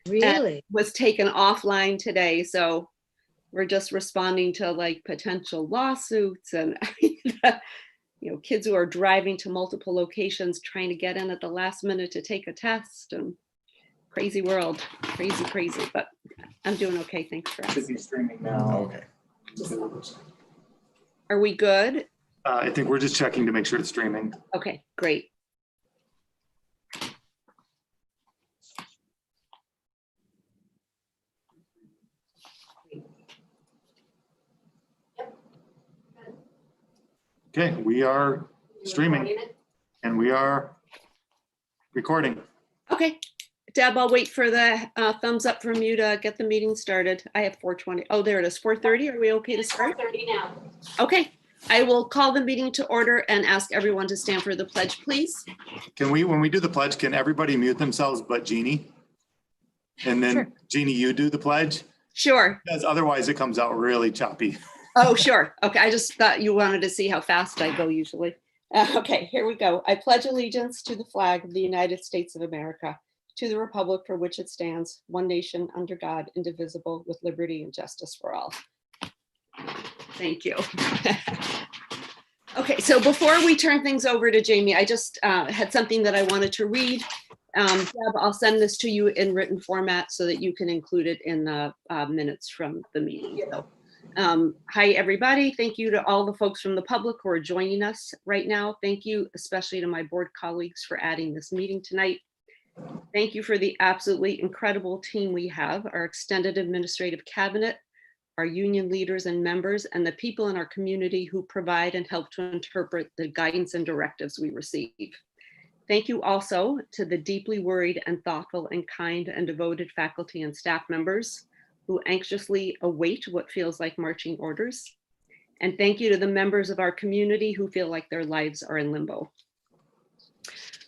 Really? Was taken offline today. So we're just responding to like potential lawsuits and kids who are driving to multiple locations trying to get in at the last minute to take a test, and crazy world, crazy. But I'm doing okay. Thanks for asking. Should be streaming now. Okay. Are we good? I think we're just checking to make sure it's streaming. Okay, great. Okay, we are streaming and we are recording. Okay, Deb, I'll wait for the thumbs up from you to get the meeting started. I have 4:20. Oh, there it is, 4:30. Are we okay to start? 4:30 now. Okay, I will call the meeting to order and ask everyone to stand for the pledge, please. Can we, when we do the pledge, can everybody mute themselves but Jeannie? And then Sure. Jeannie, you do the pledge? Sure. Because otherwise it comes out really choppy. Oh, sure. Okay, I just thought you wanted to see how fast I go usually. Okay, here we go. I pledge allegiance to the flag of the United States of America, to the republic for which it stands, one nation under God, indivisible, with liberty and justice for all. Thank you. Okay, so before we turn things over to Jamie, I just had something that I wanted to read. Deb, I'll send this to you in written format so that you can include it in the minutes from the meeting. So, hi, everybody. Thank you to all the folks from the public who are joining us right now. Thank you, especially to my board colleagues, for adding this meeting tonight. Thank you for the absolutely incredible team we have, our extended administrative cabinet, our union leaders and members, and the people in our community who provide and help to interpret the guidance and directives we receive. Thank you also to the deeply worried and thoughtful and kind and devoted faculty and staff members who anxiously await what feels like marching orders. And thank you to the members of our community who feel like their lives are in limbo.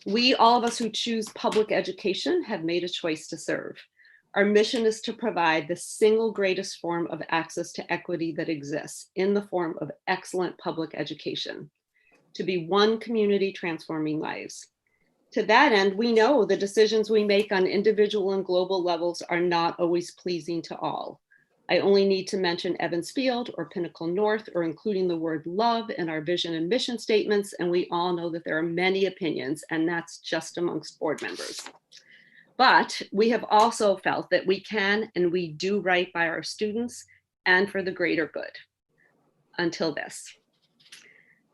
We, all of us who choose public education, have made a choice to serve. Our mission is to provide the single greatest form of access to equity that exists in the form of excellent public education, to be one community transforming lives. To that end, we know the decisions we make on individual and global levels are not always pleasing to all. I only need to mention Evans Field or Pinnacle North, or including the word love in our vision and mission statements, and we all know that there are many opinions, and that's just amongst board members. But we have also felt that we can and we do right by our students and for the greater good. Until this.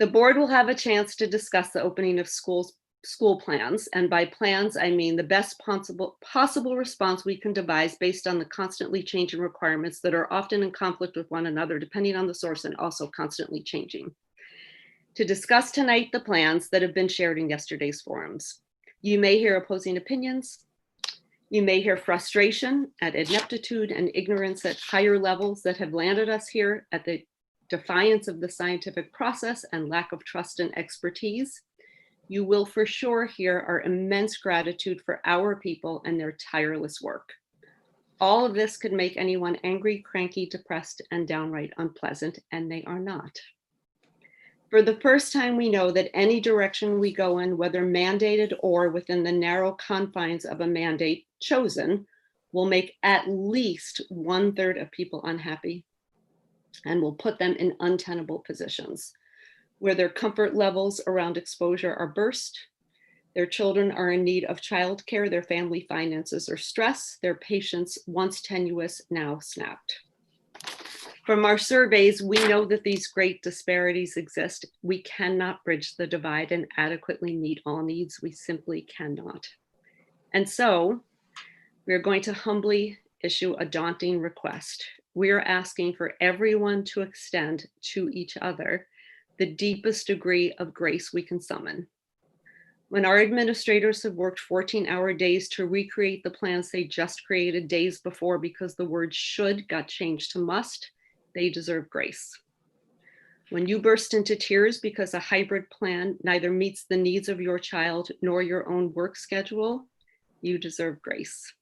The board will have a chance to discuss the opening of school plans, and by plans I mean the best possible response we can devise based on the constantly changing requirements that are often in conflict with one another depending on the source and also constantly changing. To discuss tonight the plans that have been shared in yesterday's forums. You may hear opposing opinions. You may hear frustration at ineptitude and ignorance at higher levels that have landed us here, at the defiance of the scientific process and lack of trust and expertise. You will for sure hear our immense gratitude for our people and their tireless work. All of this could make anyone angry, cranky, depressed, and downright unpleasant, and they are not. For the first time, we know that any direction we go in, whether mandated or within the narrow confines of a mandate chosen, will make at least 1/3 of people unhappy and will put them in untenable positions, where their comfort levels around exposure are burst, their children are in need of childcare, their family finances are stressed, their patience, once tenuous, now snapped. From our surveys, we know that these great disparities exist. We cannot bridge the divide and adequately meet all needs. We simply cannot. And so we're going to humbly issue a daunting request. We are asking for everyone to extend to each other the deepest degree of grace we can summon. When our administrators have worked 14-hour days to recreate the plans they just created days before because the word should got changed to must, they deserve grace. When you burst into tears because a hybrid plan neither meets the needs of your child nor your own work schedule, you deserve grace.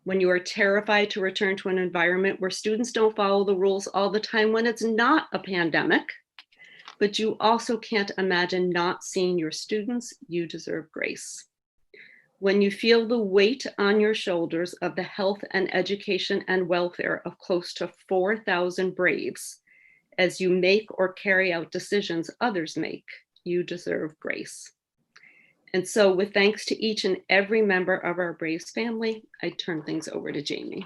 When you are terrified to return to an environment where students don't follow the rules all the time when it's not a pandemic, but you also can't imagine not seeing your students, you deserve grace. When you feel the weight on your shoulders of the health and education and welfare of close to 4,000 Braves, as you make or carry out decisions others make, you deserve grace. And so with thanks to each and every member of our Braves family, I turn things over to Jamie.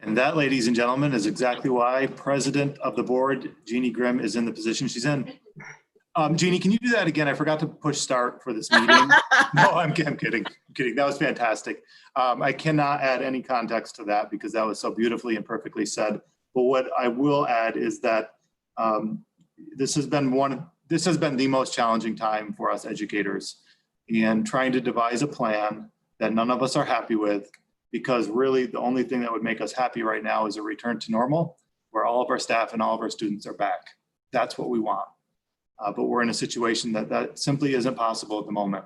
And that, ladies and gentlemen, is exactly why President of the Board, Jeannie Grimm, is in the position she's in. Jeannie, can you do that again? I forgot to push start for this meeting. No, I'm kidding. That was fantastic. I cannot add any context to that because that was so beautifully and perfectly said. But what I will add is that this has been the most challenging time for us educators, and trying to devise a plan that none of us are happy with, because really the only thing that would make us happy right now is a return to normal, where all of our staff and all of our students are back. That's what we want. But we're in a situation that simply isn't possible at the moment.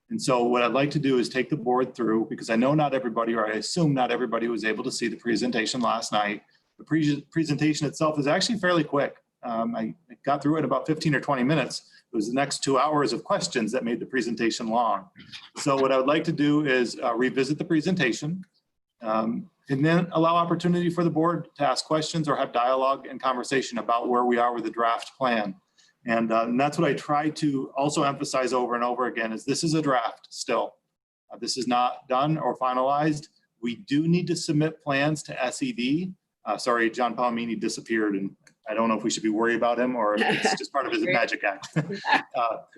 And so what I'd like to do is take the board through, because I know not everybody, or I assume not everybody, was able to see the presentation last night. The presentation itself is actually fairly quick. I got through it in about 15 or 20 minutes. It was the next 2 hours of questions that made the presentation long. So what I would like to do is revisit the presentation, and then allow opportunity for the board to ask questions or have dialogue and conversation about where we are with the draft plan. And that's what I try to also emphasize over and over again, is this is a draft still. This is not done or finalized. We do need to submit plans to SED. Sorry, John Palomini disappeared, and I don't know if we should be worried about him or if it's just part of his magic act.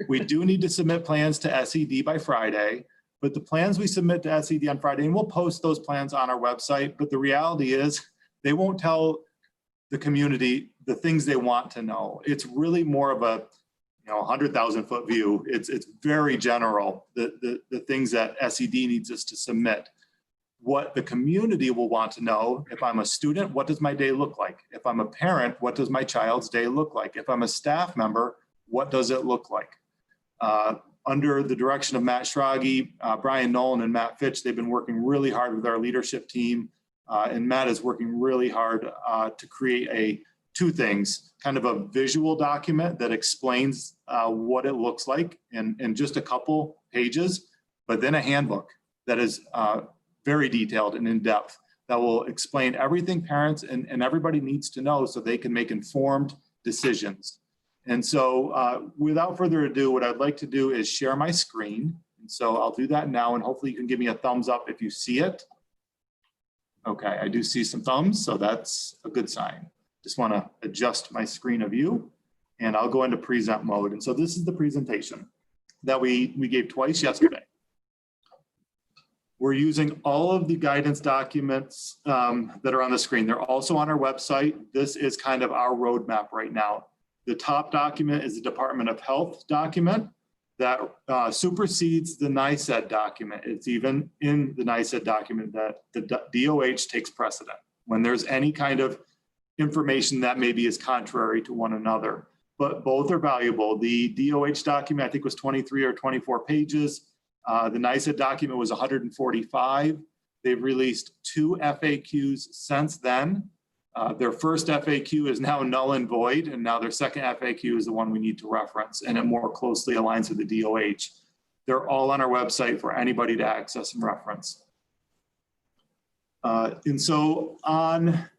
We do need to submit plans to SED by Friday, but the plans we submit to SED on Friday, and we'll post those plans on our website, but the reality is they won't tell the community the things they want to know. It's really more of a 100,000 foot view. It's very general, the things that SED needs us to submit. What the community will want to know: if I'm a student, what does my day look like? If I'm a parent, what does my child's day look like? If I'm a staff member, what does it look like? Under the direction of Matt Schrage, Brian Nolan and Matt Fitch, they've been working really hard with our leadership team. And Matt is working really hard to create two things: kind of a visual document that explains what it looks like in just a couple pages, but then a handbook that is very detailed and in-depth, that will explain everything parents and everybody needs to know so they can make informed decisions. And so without further ado, what I'd like to do is share my screen. And so I'll do that now, and hopefully you can give me a thumbs up if you see it. Okay, I do see some thumbs, so that's a good sign. Just want to adjust my screen of view, and I'll go into present mode. And so this is the presentation that we gave twice yesterday. We're using all of the guidance documents that are on the screen. They're also on our website. This is kind of our roadmap right now. The top document is the Department of Health document that supersedes the NICEAD document. It's even in the NICEAD document that the DOH takes precedent when there's any kind of information that maybe is contrary to one another. But both are valuable. The DOH document, I think, was 23 or 24 pages. The NICEAD document was 145. They've released 2 FAQs since then. Their first FAQ is now null and void, and now their second FAQ is the one we need to reference, and it more closely aligns with the DOH. They're all on our website for anybody to access and reference. And so on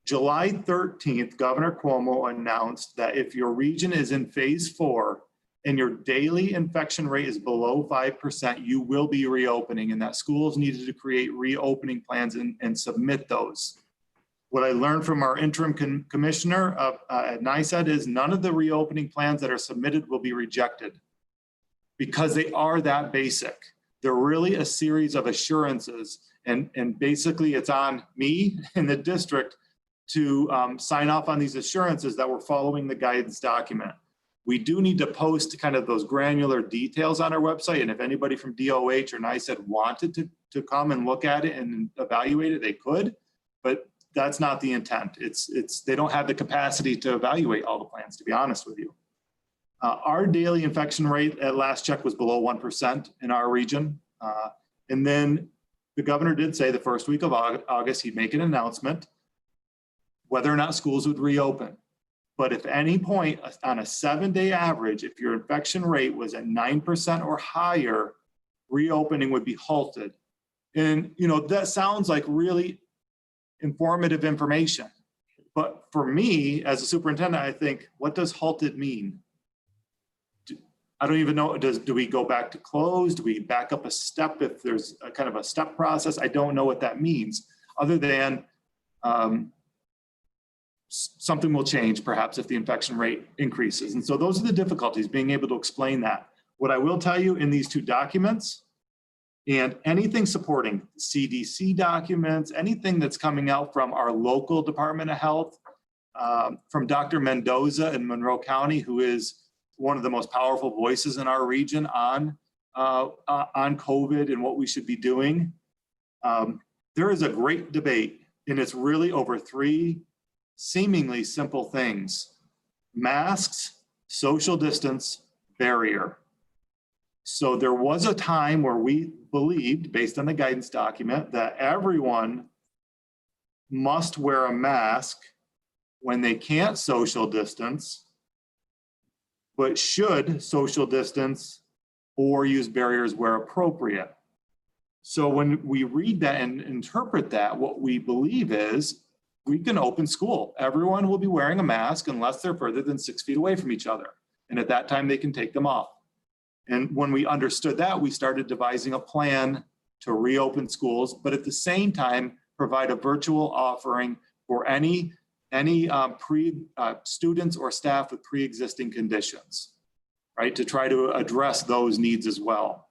July 13th, Governor Cuomo announced that if your region is in phase 4 and your daily infection rate is below 5%, you will be reopening, and that schools needed to create reopening plans and submit those. What I learned from our interim commissioner at NICEAD is none of the reopening plans that are submitted will be rejected because they are that basic. They're really a series of assurances, and basically it's on me and the district to sign off on these assurances that we're following the guidance document. We do need to post kind of those granular details on our website, and if anybody from DOH or NICEAD wanted to come and look at it and evaluate it, they could, but that's not the intent. They don't have the capacity to evaluate all the plans, to be honest with you. Our daily infection rate at last check was below 1% in our region. And then the governor did say the first week of August, he'd make an announcement whether or not schools would reopen. But if any point on a 7-day average, if your infection rate was at 9% or higher, reopening would be halted. And, you know, that sounds like really informative information. But for me, as a superintendent, I think, what does halted mean? I don't even know, do we go back to close? Do we back up a step if there's a kind of a step process? I don't know what that means, other than something will change perhaps if the infection rate increases. And so those are the difficulties, being able to explain that. What I will tell you in these two documents, and anything supporting CDC documents, anything that's coming out from our local Department of Health, from Dr. Mendoza in Monroe County, who is one of the most powerful voices in our region on COVID and what we should be doing. There is a great debate, and it's really over three seemingly simple things: masks, social distance, barrier. So there was a time where we believed, based on the guidance document, that everyone must wear a mask when they can't social distance, but should social distance or use barriers where appropriate. So when we read that and interpret that, what we believe is we can open school. Everyone will be wearing a mask unless they're further than 6 feet away from each other. And at that time, they can take them off. And when we understood that, we started devising a plan to reopen schools, but at the same time, provide a virtual offering for any students or staff with pre-existing conditions, right? To try to address those needs as well.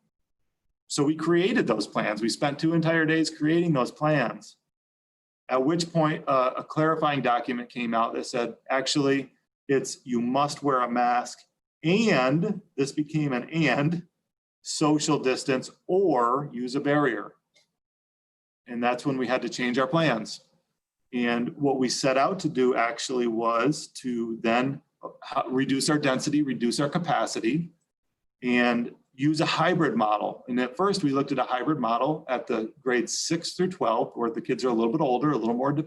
So we created those plans. We spent 2 entire days creating those plans, at which point a clarifying document came out that said, actually, it's you must wear a mask, and this became an and, social distance or use a barrier. And that's when we had to change our plans. And what we set out to do actually was to then reduce our density, reduce our capacity, and use a hybrid model. And at first we looked at a hybrid model at the grades 6 through 12, where the kids are a little bit older, a little more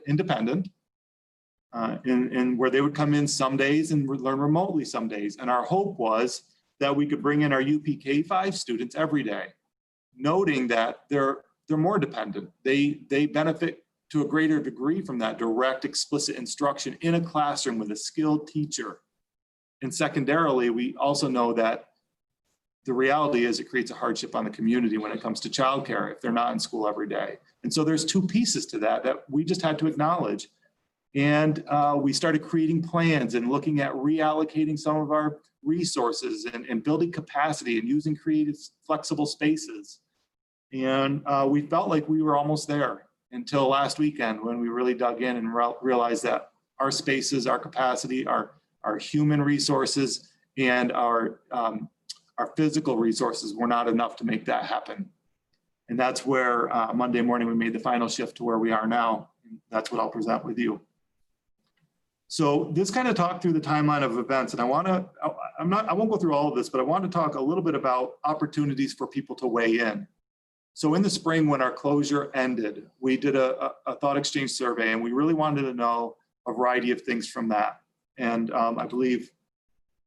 independent, and where they would come in some days and learn remotely some days. And our hope was that we could bring in our UPK5 students every day, noting that they're more dependent. They benefit to a greater degree from that direct, explicit instruction in a classroom with a skilled teacher. And secondarily, we also know that the reality is it creates a hardship on the community when it comes to childcare if they're not in school every day. And so there's 2 pieces to that we just had to acknowledge. And we started creating plans and looking at reallocating some of our resources and building capacity and using creative, flexible spaces. And we felt like we were almost there until last weekend, when we really dug in and realized that our spaces, our capacity, our human resources, and our physical resources were not enough to make that happen. And that's where Monday morning we made the final shift to where we are now. That's what I'll present with you. So this kind of talked through the timeline of events, and I won't go through all of this, but I want to talk a little bit about opportunities for people to weigh in. So in the spring, when our closure ended, we did a thought exchange survey, and we really wanted to know a variety of things from that. And I believe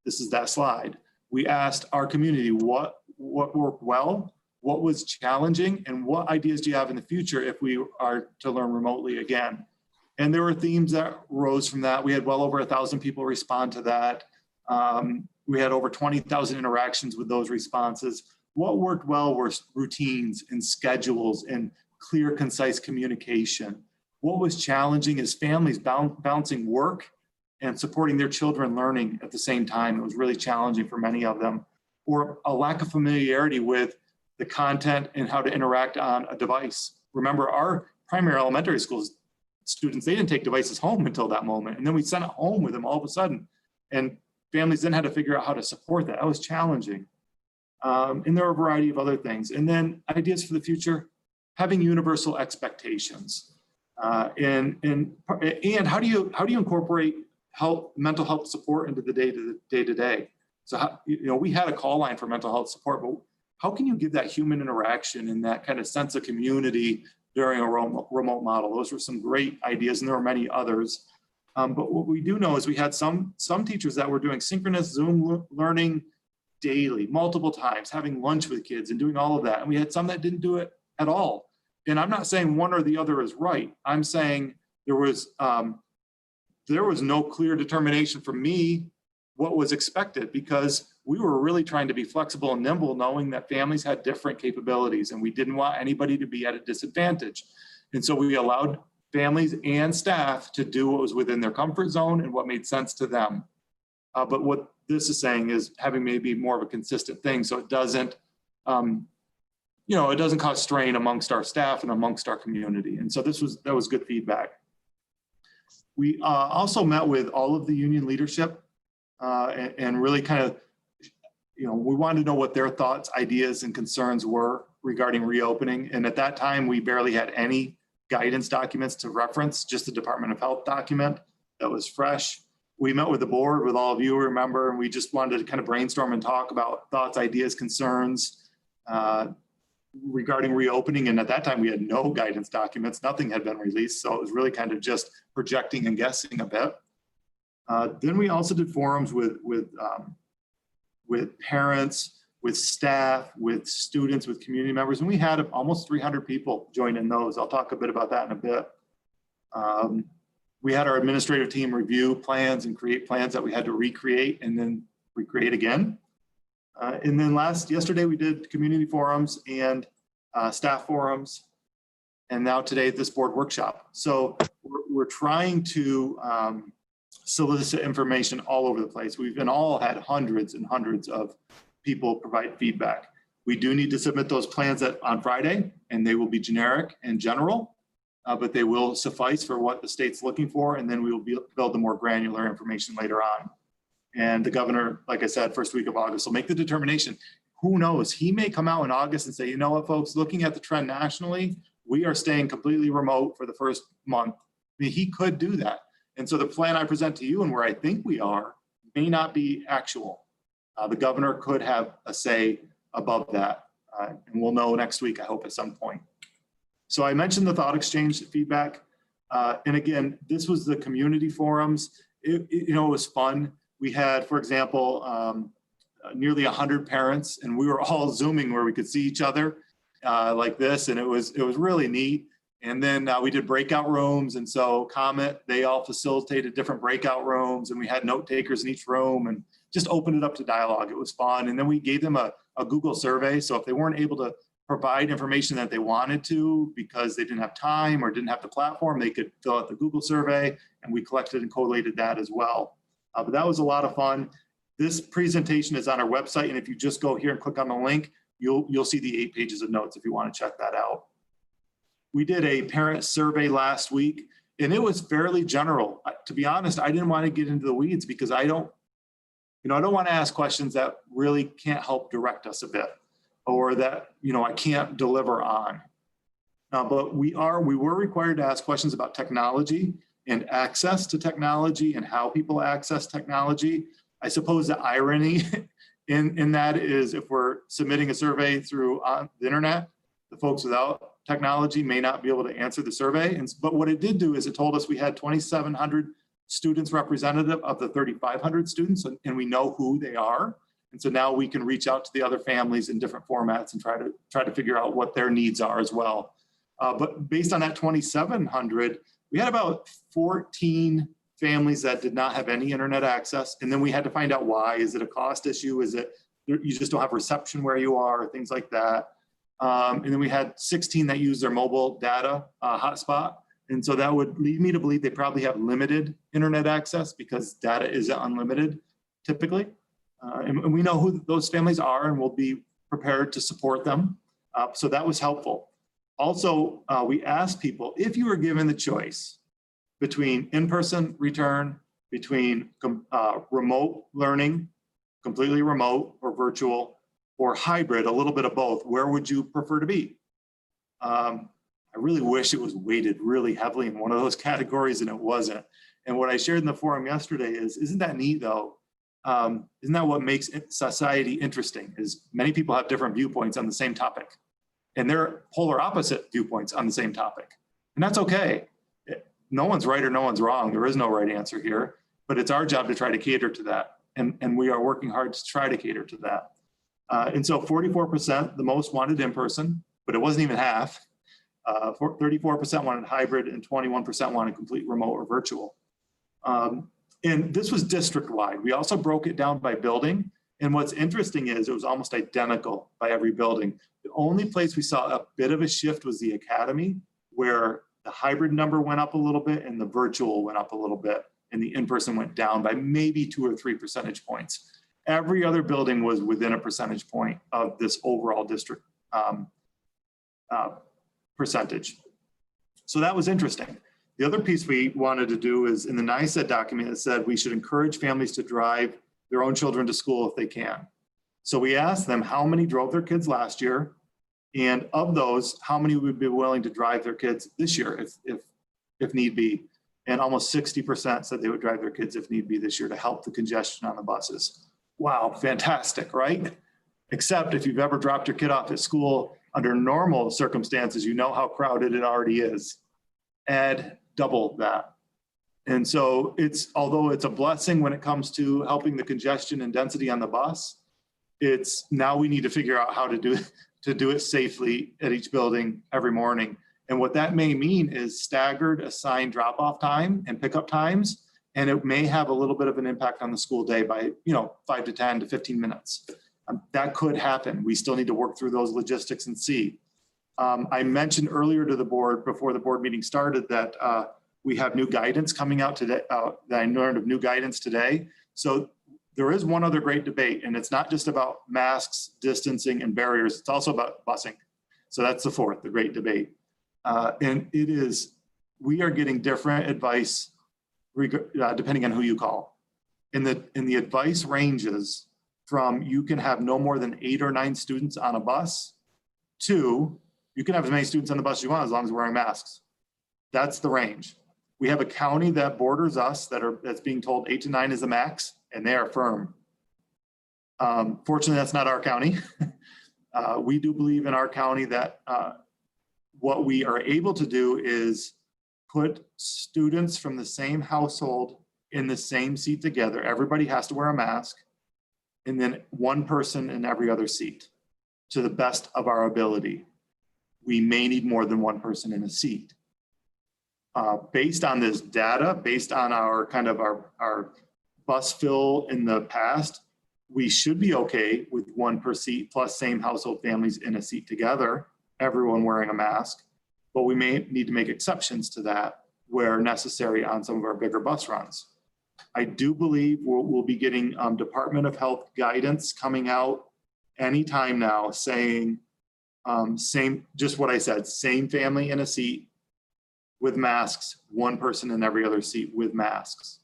this is that slide. We asked our community what worked well, what was challenging, and what ideas do you have in the future if we are to learn remotely again? And there were themes that rose from that. We had well over 1,000 people respond to that. We had over 20,000 interactions with those responses. What worked well were routines and schedules and clear, concise communication. What was challenging is families balancing work and supporting their children learning at the same time. It was really challenging for many of them. Or a lack of familiarity with the content and how to interact on a device. Remember, our primary elementary school students, they didn't take devices home until that moment. And then we sent it home with them all of a sudden. And families then had to figure out how to support that. That was challenging. And there are a variety of other things. And then ideas for the future, having universal expectations. And how do you incorporate mental health support into the day-to-day? So we had a call line for mental health support, but how can you give that human interaction and that kind of sense of community during a remote model? Those were some great ideas, and there were many others. But what we do know is we had some teachers that were doing synchronous Zoom learning daily, multiple times, having lunch with kids and doing all of that. And we had some that didn't do it at all. And I'm not saying one or the other is right. I'm saying there was no clear determination from me what was expected, because we were really trying to be flexible and nimble, knowing that families had different capabilities and we didn't want anybody to be at a disadvantage. And so we allowed families and staff to do what was within their comfort zone and what made sense to them. But what this is saying is having maybe more of a consistent thing, so it doesn't, it doesn't cause strain amongst our staff and amongst our community. And so that was good feedback. We also met with all of the union leadership and really kind of, we wanted to know what their thoughts, ideas, and concerns were regarding reopening. And at that time, we barely had any guidance documents to reference, just the Department of Health document that was fresh. We met with the board, with all of you, remember, and we just wanted to kind of brainstorm and talk about thoughts, ideas, concerns regarding reopening. And at that time, we had no guidance documents. Nothing had been released. So it was really kind of just projecting and guessing a bit. Then we also did forums with parents, with staff, with students, with community members, and we had almost 300 people join in those. I'll talk a bit about that in a bit. We had our administrative team review plans and create plans that we had to recreate and then recreate again. And then yesterday we did community forums and staff forums, and now today this board workshop. So we're trying to solicit information all over the place. We've all had hundreds and hundreds of people provide feedback. We do need to submit those plans on Friday, and they will be generic and general, but they will suffice for what the state's looking for, and then we will build the more granular information later on. And the governor, like I said, first week of August will make the determination. Who knows? He may come out in August and say, you know what, folks, looking at the trend nationally, we are staying completely remote for the first month. I mean, he could do that. And so the plan I present to you and where I think we are may not be actual. The governor could have a say above that. And we'll know next week, I hope, at some point. So I mentioned the thought exchange feedback. And again, this was the community forums. It was fun. We had, for example, nearly 100 parents, and we were all Zooming where we could see each other like this. And it was really neat. And then we did breakout rooms. And so they all facilitated different breakout rooms, and we had note takers in each room and just opened it up to dialogue. It was fun. And then we gave them a Google survey. So if they weren't able to provide information that they wanted to because they didn't have time or didn't have the platform, they could fill out the Google survey, and we collected and collated that as well. But that was a lot of fun. This presentation is on our website, and if you just go here and click on the link, you'll see the 8 pages of notes if you want to check that out. We did a parent survey last week, and it was fairly general. To be honest, I didn't want to get into the weeds because I don't want to ask questions that really can't help direct us a bit, or that I can't deliver on. But we were required to ask questions about technology and access to technology and how people access technology. I suppose the irony in that is, if we're submitting a survey through the internet, the folks without technology may not be able to answer the survey. But what it did do is it told us we had 2,700 students representative of the 3,500 students, and we know who they are. And so now we can reach out to the other families in different formats and try to figure out what their needs are as well. But based on that 2,700, we had about 14 families that did not have any internet access. And then we had to find out why. Is it a cost issue? Is it you just don't have reception where you are, things like that? And then we had 16 that use their mobile data hotspot. And so that would lead me to believe they probably have limited internet access because data isn't unlimited typically. And we know who those families are, and we'll be prepared to support them. So that was helpful. Also, we asked people, if you were given the choice between in-person return, between remote learning, completely remote or virtual, or hybrid, a little bit of both, where would you prefer to be? I really wish it was weighted really heavily in one of those categories, and it wasn't. And what I shared in the forum yesterday is, isn't that neat though? Isn't that what makes society interesting, is many people have different viewpoints on the same topic, and they're polar opposite viewpoints on the same topic. And that's okay. No one's right or no one's wrong. There is no right answer here, but it's our job to try to cater to that. And we are working hard to try to cater to that. And so 44%, the most wanted in person, but it wasn't even half. 34% wanted hybrid and 21% wanted complete remote or virtual. And this was district-wide. We also broke it down by building. And what's interesting is it was almost identical by every building. The only place we saw a bit of a shift was the academy, where the hybrid number went up a little bit and the virtual went up a little bit, and the in-person went down by maybe 2 or 3 percentage points. Every other building was within a percentage point of this overall district percentage. So that was interesting. The other piece we wanted to do is in the NICEAD document, it said we should encourage families to drive their own children to school if they can. So we asked them how many drove their kids last year, and of those, how many would be willing to drive their kids this year if need be. And almost 60% said they would drive their kids if need be this year to help the congestion on the buses. Wow, fantastic, right? Except if you've ever dropped your kid off at school under normal circumstances, you know how crowded it already is. Add double that. And so although it's a blessing when it comes to helping the congestion and density on the bus, now we need to figure out how to do it safely at each building every morning. And what that may mean is staggered assigned drop-off time and pickup times. And it may have a little bit of an impact on the school day by 5 to 10 to 15 minutes. That could happen. We still need to work through those logistics and see. I mentioned earlier to the board before the board meeting started that we have new guidance coming out today, that I learned of new guidance today. So there is one other great debate, and it's not just about masks, distancing, and barriers. It's also about busing. So that's the fourth, the great debate. And we are getting different advice depending on who you call. And the advice ranges from you can have no more than 8 or 9 students on a bus to you can have as many students on the bus as you want as long as we're wearing masks. That's the range. We have a county that borders us that's being told 8 to 9 is the max, and they are firm. Fortunately, that's not our county. We do believe in our county that what we are able to do is put students from the same household in the same seat together. Everybody has to wear a mask, and then one person in every other seat to the best of our ability. We may need more than one person in a seat. Based on this data, based on our bus fill in the past, we should be okay with 1 per seat plus same household families in a seat together, everyone wearing a mask. But we may need to make exceptions to that where necessary on some of our bigger bus runs. I do believe we'll be getting Department of Health guidance coming out anytime now saying just what I said, same family in a seat with masks, 1 person in every other seat with masks.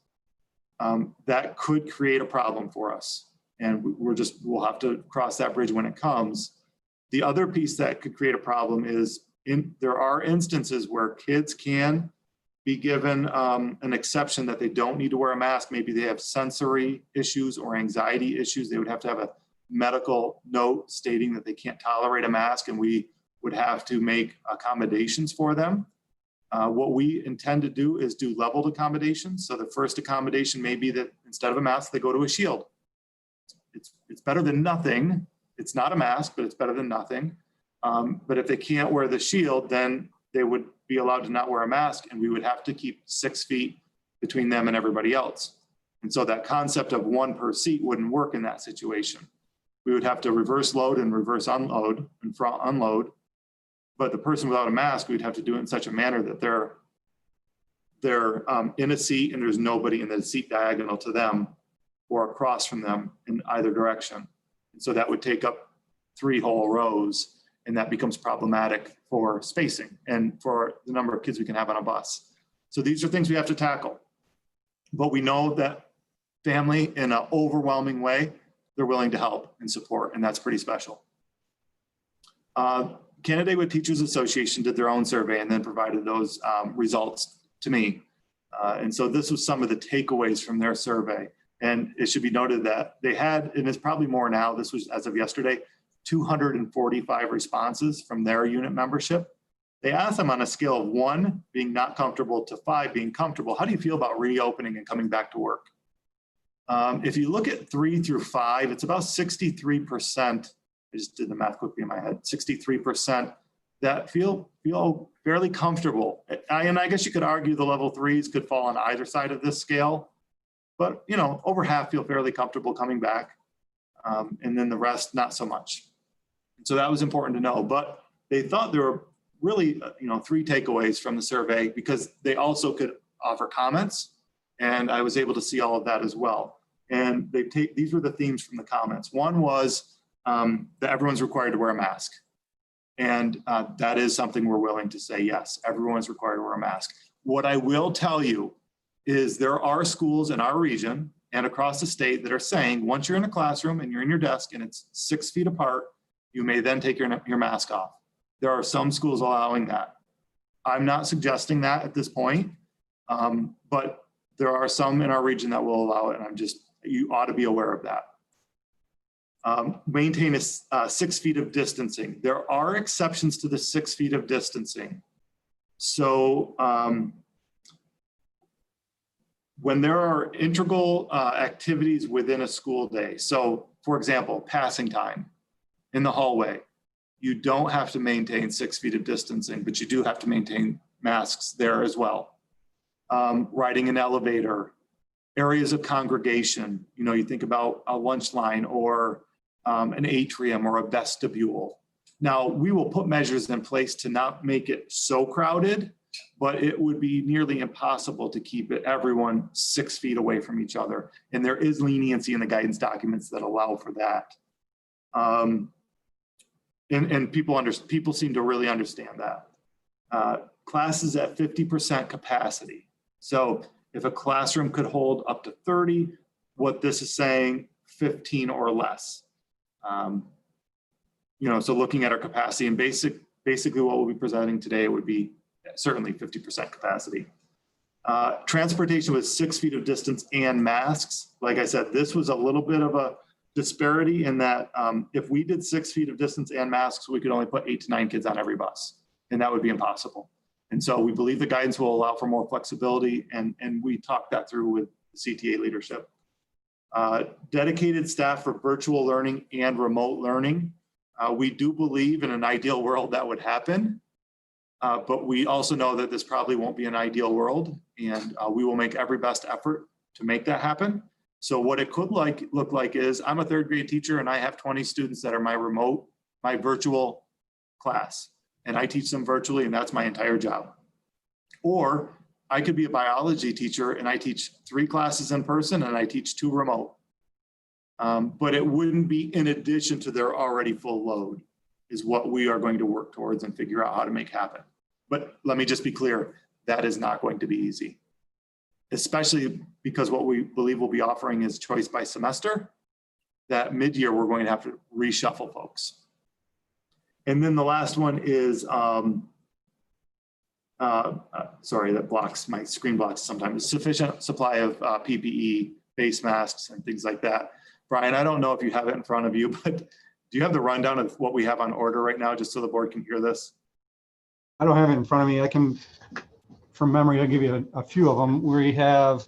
That could create a problem for us. And we'll have to cross that bridge when it comes. The other piece that could create a problem is there are instances where kids can be given an exception that they don't need to wear a mask. Maybe they have sensory issues or anxiety issues. They would have to have a medical note stating that they can't tolerate a mask, and we would have to make accommodations for them. What we intend to do is do leveled accommodations. So the first accommodation may be that instead of a mask, they go to a shield. It's better than nothing. It's not a mask, but it's better than nothing. But if they can't wear the shield, then they would be allowed to not wear a mask, and we would have to keep 6 feet between them and everybody else. And so that concept of 1 per seat wouldn't work in that situation. We would have to reverse load and reverse unload and front unload. But the person without a mask, we'd have to do it in such a manner that they're in a seat and there's nobody in the seat diagonal to them or across from them in either direction. And so that would take up 3 whole rows, and that becomes problematic for spacing and for the number of kids we can have on a bus. So these are things we have to tackle. But we know that family, in an overwhelming way, they're willing to help and support, and that's pretty special. Candidate with Teachers Association did their own survey and then provided those results to me. And so this was some of the takeaways from their survey. And it should be noted that they had, and it's probably more now, this was as of yesterday, 245 responses from their unit membership. They asked them on a scale of 1 being not comfortable to 5 being comfortable. How do you feel about reopening and coming back to work? If you look at 3 through 5, it's about 63%. I just did the math quickly in my head. 63% that feel fairly comfortable. And I guess you could argue the level 3s could fall on either side of this scale, but over half feel fairly comfortable coming back, and then the rest not so much. So that was important to know. But they thought there were really 3 takeaways from the survey, because they also could offer comments, and I was able to see all of that as well. And these were the themes from the comments. One was that everyone's required to wear a mask. And that is something we're willing to say, yes, everyone's required to wear a mask. What I will tell you is there are schools in our region and across the state that are saying, once you're in a classroom and you're in your desk and it's 6 feet apart, you may then take your mask off. There are some schools allowing that. I'm not suggesting that at this point, but there are some in our region that will allow it, and you ought to be aware of that. Maintain 6 feet of distancing. There are exceptions to the 6 feet of distancing. So when there are integral activities within a school day, so for example, passing time in the hallway, you don't have to maintain 6 feet of distancing, but you do have to maintain masks there as well. Riding an elevator, areas of congregation, you think about a lunch line or an atrium or a vestibule. Now, we will put measures in place to not make it so crowded, but it would be nearly impossible to keep everyone 6 feet away from each other. And there is leniency in the guidance documents that allow for that. And people seem to really understand that. Classes at 50% capacity. So if a classroom could hold up to 30, what this is saying, 15 or less. So looking at our capacity, and basically what we'll be presenting today would be certainly 50% capacity. Transportation with 6 feet of distance and masks. Like I said, this was a little bit of a disparity in that if we did 6 feet of distance and masks, we could only put 8 to 9 kids on every bus, and that would be impossible. And so we believe the guidance will allow for more flexibility, and we talked that through with the CTA leadership. Dedicated staff for virtual learning and remote learning. We do believe in an ideal world that would happen, but we also know that this probably won't be an ideal world, and we will make every best effort to make that happen. So what it could look like is I'm a 3rd grade teacher and I have 20 students that are my virtual class, and I teach them virtually, and that's my entire job. Or I could be a biology teacher and I teach 3 classes in person and I teach 2 remote. But it wouldn't be in addition to their already full load, is what we are going to work towards and figure out how to make happen. But let me just be clear, that is not going to be easy, especially because what we believe we'll be offering is choice by semester. That mid-year, we're going to have to reshuffle folks. And then the last one is, sorry, that blocks, my screen blocks sometimes, sufficient supply of PPE, face masks, and things like that. Brian, I don't know if you have it in front of you, but do you have the rundown of what we have on order right now, just so the board can hear this? I don't have it in front of me. I can, from memory, I'll give you a few of them. We have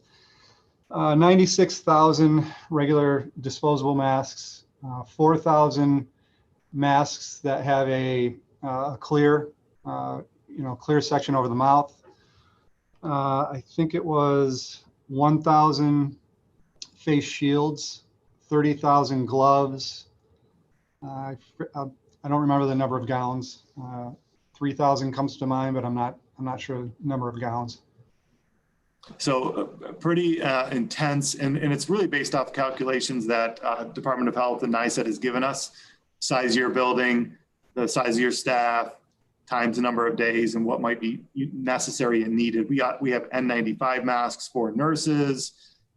96,000 regular disposable masks, 4,000 masks that have a clear, clear section over the mouth. I think it was 1,000 face shields, 30,000 gloves. I don't remember the number of gowns. 3,000 comes to mind, but I'm not sure the number of gowns. So pretty intense, and it's really based off calculations that Department of Health and NICET has given us. Size of your building, the size of your staff, times the number of days, and what might be necessary and needed. We have N95 masks for nurses,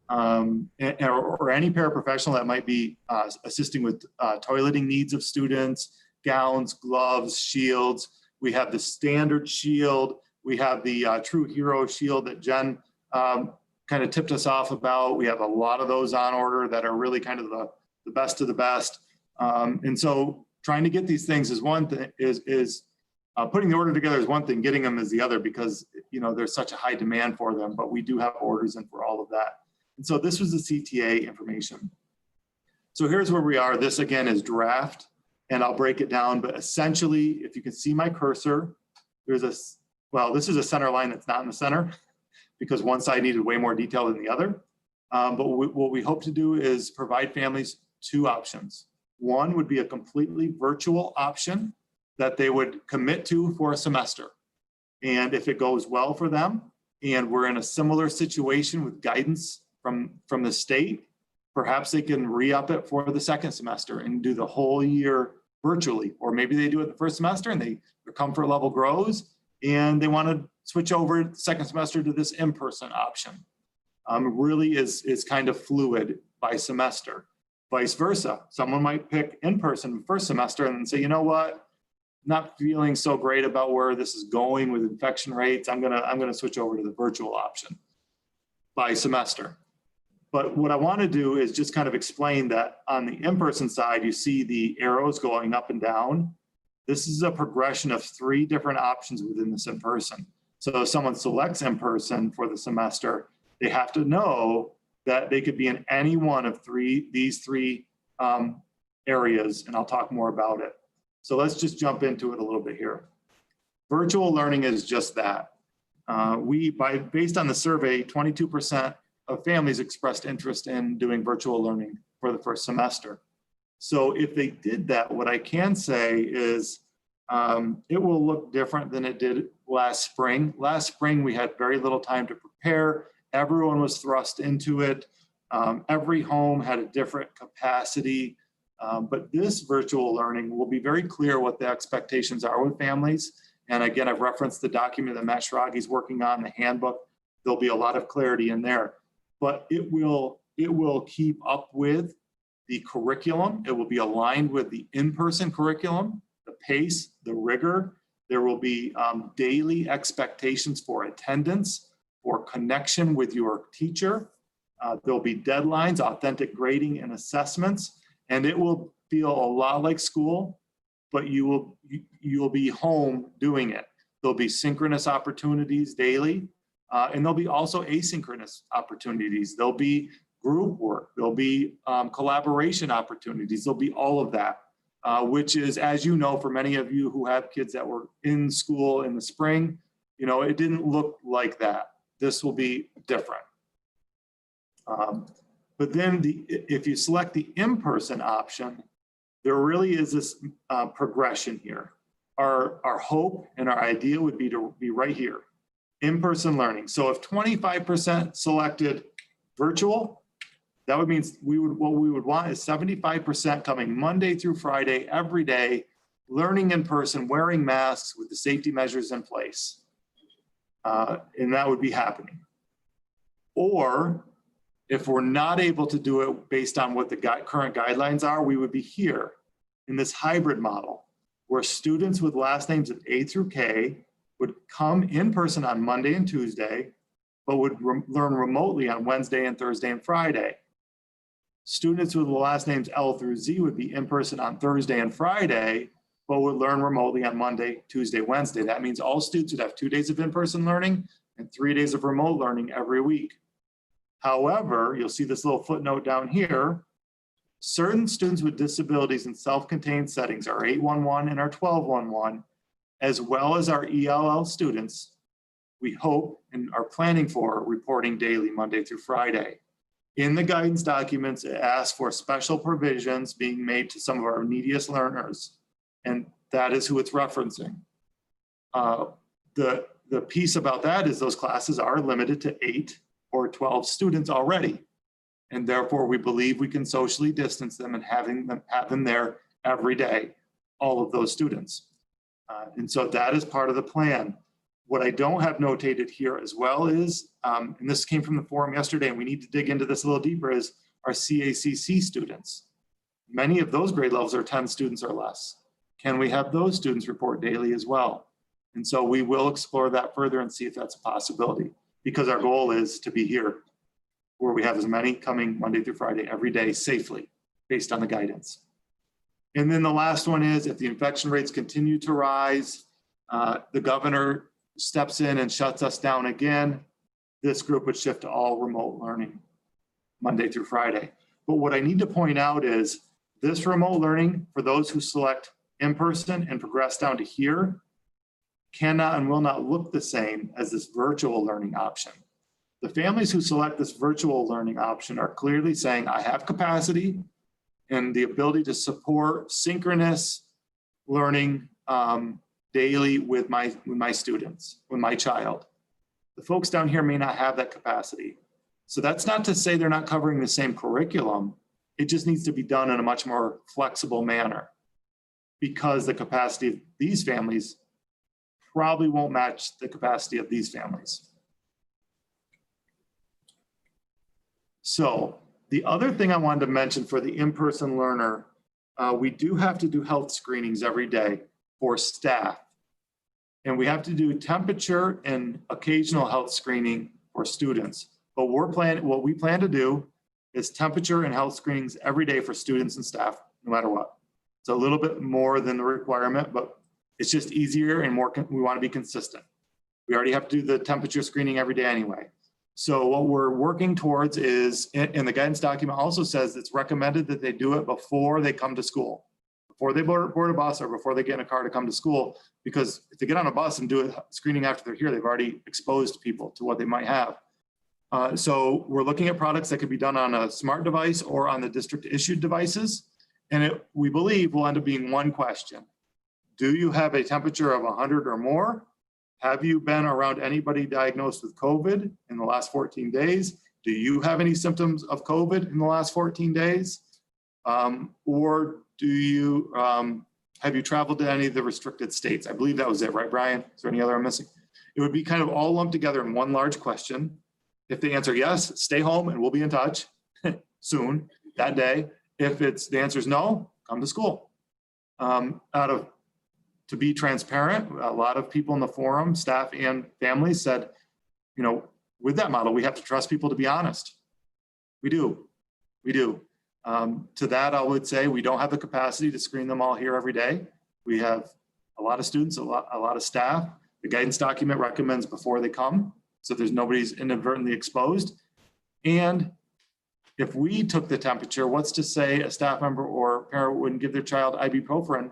or any paraprofessional that might be assisting with toileting needs of students, gowns, gloves, shields. We have the standard shield. We have the True Hero shield that Jen kind of tipped us off about. We have a lot of those on order that are really kind of the best of the best. And so trying to get these things is one thing, putting the order together is one thing, getting them is the other, because there's such a high demand for them, but we do have orders in for all of that. And so this was the CTA information. So here's where we are. This again is draft, and I'll break it down, but essentially, if you can see my cursor, there's a, well, this is a center line that's not in the center because one side needed way more detail than the other. But what we hope to do is provide families two options. One would be a completely virtual option that they would commit to for a semester. And if it goes well for them, and we're in a similar situation with guidance from the state, perhaps they can re-up it for the second semester and do the whole year virtually. Or maybe they do it the first semester and their comfort level grows and they want to switch over the second semester to this in-person option. Really is kind of fluid by semester. Vice versa, someone might pick in-person first semester and then say, you know what, not feeling so great about where this is going with infection rates. I'm gonna switch over to the virtual option by semester. But what I want to do is just kind of explain that on the in-person side, you see the arrows going up and down. This is a progression of 3 different options within this in-person. So if someone selects in-person for the semester, they have to know that they could be in any one of these three areas, and I'll talk more about it. So let's just jump into it a little bit here. Virtual learning is just that. Based on the survey, 22% of families expressed interest in doing virtual learning for the first semester. So if they did that, what I can say is it will look different than it did last spring. Last spring, we had very little time to prepare. Everyone was thrust into it. Every home had a different capacity. But this virtual learning will be very clear what the expectations are with families. And again, I've referenced the document that Matt Schrage is working on, the handbook. There'll be a lot of clarity in there. But it will keep up with the curriculum. It will be aligned with the in-person curriculum, the pace, the rigor. There will be daily expectations for attendance, for connection with your teacher. There'll be deadlines, authentic grading and assessments, and it will feel a lot like school, but you will be home doing it. There'll be synchronous opportunities daily. And there'll be also asynchronous opportunities. There'll be group work. There'll be collaboration opportunities. There'll be all of that, which is, as you know, for many of you who have kids that were in school in the spring, it didn't look like that. This will be different. But then if you select the in-person option, there really is this progression here. Our hope and our idea would be to be right here. In-person learning. So if 25% selected virtual, that would mean what we would want is 75% coming Monday through Friday, every day, learning in person, wearing masks with the safety measures in place. And that would be happening. Or if we're not able to do it based on what the current guidelines are, we would be here in this hybrid model where students with last names of A through K would come in person on Monday and Tuesday, but would learn remotely on Wednesday and Thursday and Friday. Students with the last names L through Z would be in person on Thursday and Friday, but would learn remotely on Monday, Tuesday, Wednesday. That means all students would have 2 days of in-person learning and 3 days of remote learning every week. However, you'll see this little footnote down here. Certain students with disabilities in self-contained settings, our 811 and our 1211, as well as our ELL students, we hope and are planning for reporting daily, Monday through Friday. In the guidance documents, it asks for special provisions being made to some of our neediest learners, and that is who it's referencing. The piece about that is those classes are limited to 8 or 12 students already, and therefore we believe we can socially distance them and have them there every day, all of those students. And so that is part of the plan. What I don't have notated here as well is, and this came from the forum yesterday, and we need to dig into this a little deeper, is our CACC students. Many of those grade levels are 10 students or less. Can we have those students report daily as well? And so we will explore that further and see if that's a possibility, because our goal is to be here where we have as many coming Monday through Friday every day safely based on the guidance. And then the last one is if the infection rates continue to rise, the governor steps in and shuts us down again, this group would shift to all remote learning. Monday through Friday. But what I need to point out is this remote learning for those who select in-person and progress down to here cannot and will not look the same as this virtual learning option. The families who select this virtual learning option are clearly saying, I have capacity and the ability to support synchronous learning daily with my students, with my child. The folks down here may not have that capacity. So that's not to say they're not covering the same curriculum. It just needs to be done in a much more flexible manner because the capacity of these families probably won't match the capacity of these families. So the other thing I wanted to mention for the in-person learner, we do have to do health screenings every day for staff. And we have to do temperature and occasional health screening for students. But what we plan to do is temperature and health screenings every day for students and staff, no matter what. It's a little bit more than the requirement, but it's just easier and more, we want to be consistent. We already have to do the temperature screening every day anyway. So what we're working towards is, and the guidance document also says it's recommended that they do it before they come to school, before they board a bus or before they get in a car to come to school, because if they get on a bus and do a screening after they're here, they've already exposed people to what they might have. So we're looking at products that could be done on a smart device or on the district issued devices. And we believe will end up being one question. Do you have a temperature of 100 or more? Have you been around anybody diagnosed with COVID in the last 14 days? Do you have any symptoms of COVID in the last 14 days? Or do you, have you traveled to any of the restricted states? I believe that was it, right, Brian? Is there any other I'm missing? It would be kind of all lumped together in one large question. If they answer yes, stay home and we'll be in touch soon, that day. If the answer is no, come to school. To be transparent, a lot of people in the forum, staff and families said, you know, with that model, we have to trust people to be honest. We do. To that, I would say we don't have the capacity to screen them all here every day. We have a lot of students, a lot of staff. The guidance document recommends before they come, so there's nobody's inadvertently exposed. And if we took the temperature, what's to say a staff member or parent wouldn't give their child ibuprofen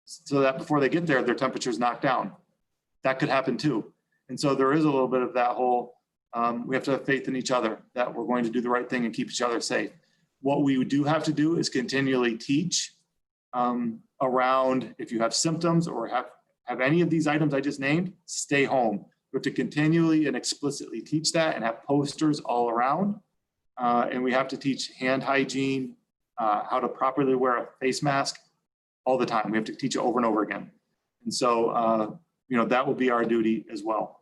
so that before they get there, their temperature is knocked down? That could happen too. And so there is a little bit of that whole, we have to have faith in each other that we're going to do the right thing and keep each other safe. What we do have to do is continually teach around if you have symptoms or have any of these items I just named, stay home. We have to continually and explicitly teach that and have posters all around. And we have to teach hand hygiene, how to properly wear a face mask all the time. We have to teach it over and over again. And so, you know, that will be our duty as well.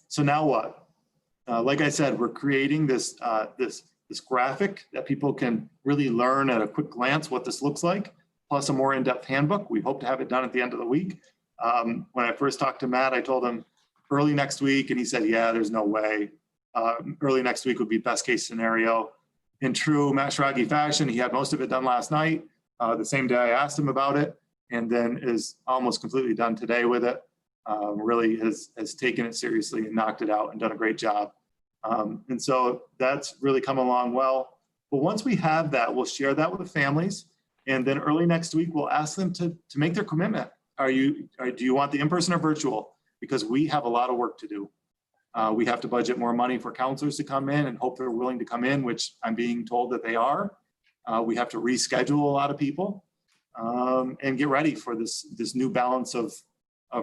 So now what? Like I said, we're creating this graphic that people can really learn at a quick glance what this looks like, plus a more in-depth handbook. We hope to have it done at the end of the week. When I first talked to Matt, I told him early next week, and he said, yeah, there's no way. Early next week would be best case scenario. In true Matt Schrage fashion, he had most of it done last night, the same day I asked him about it, and then is almost completely done today with it. Really has taken it seriously and knocked it out and done a great job. And so that's really come along well. But once we have that, we'll share that with the families. And then early next week, we'll ask them to make their commitment. Do you want the in-person or virtual? Because we have a lot of work to do. We have to budget more money for counselors to come in and hope they're willing to come in, which I'm being told that they are. We have to reschedule a lot of people and get ready for this new balance of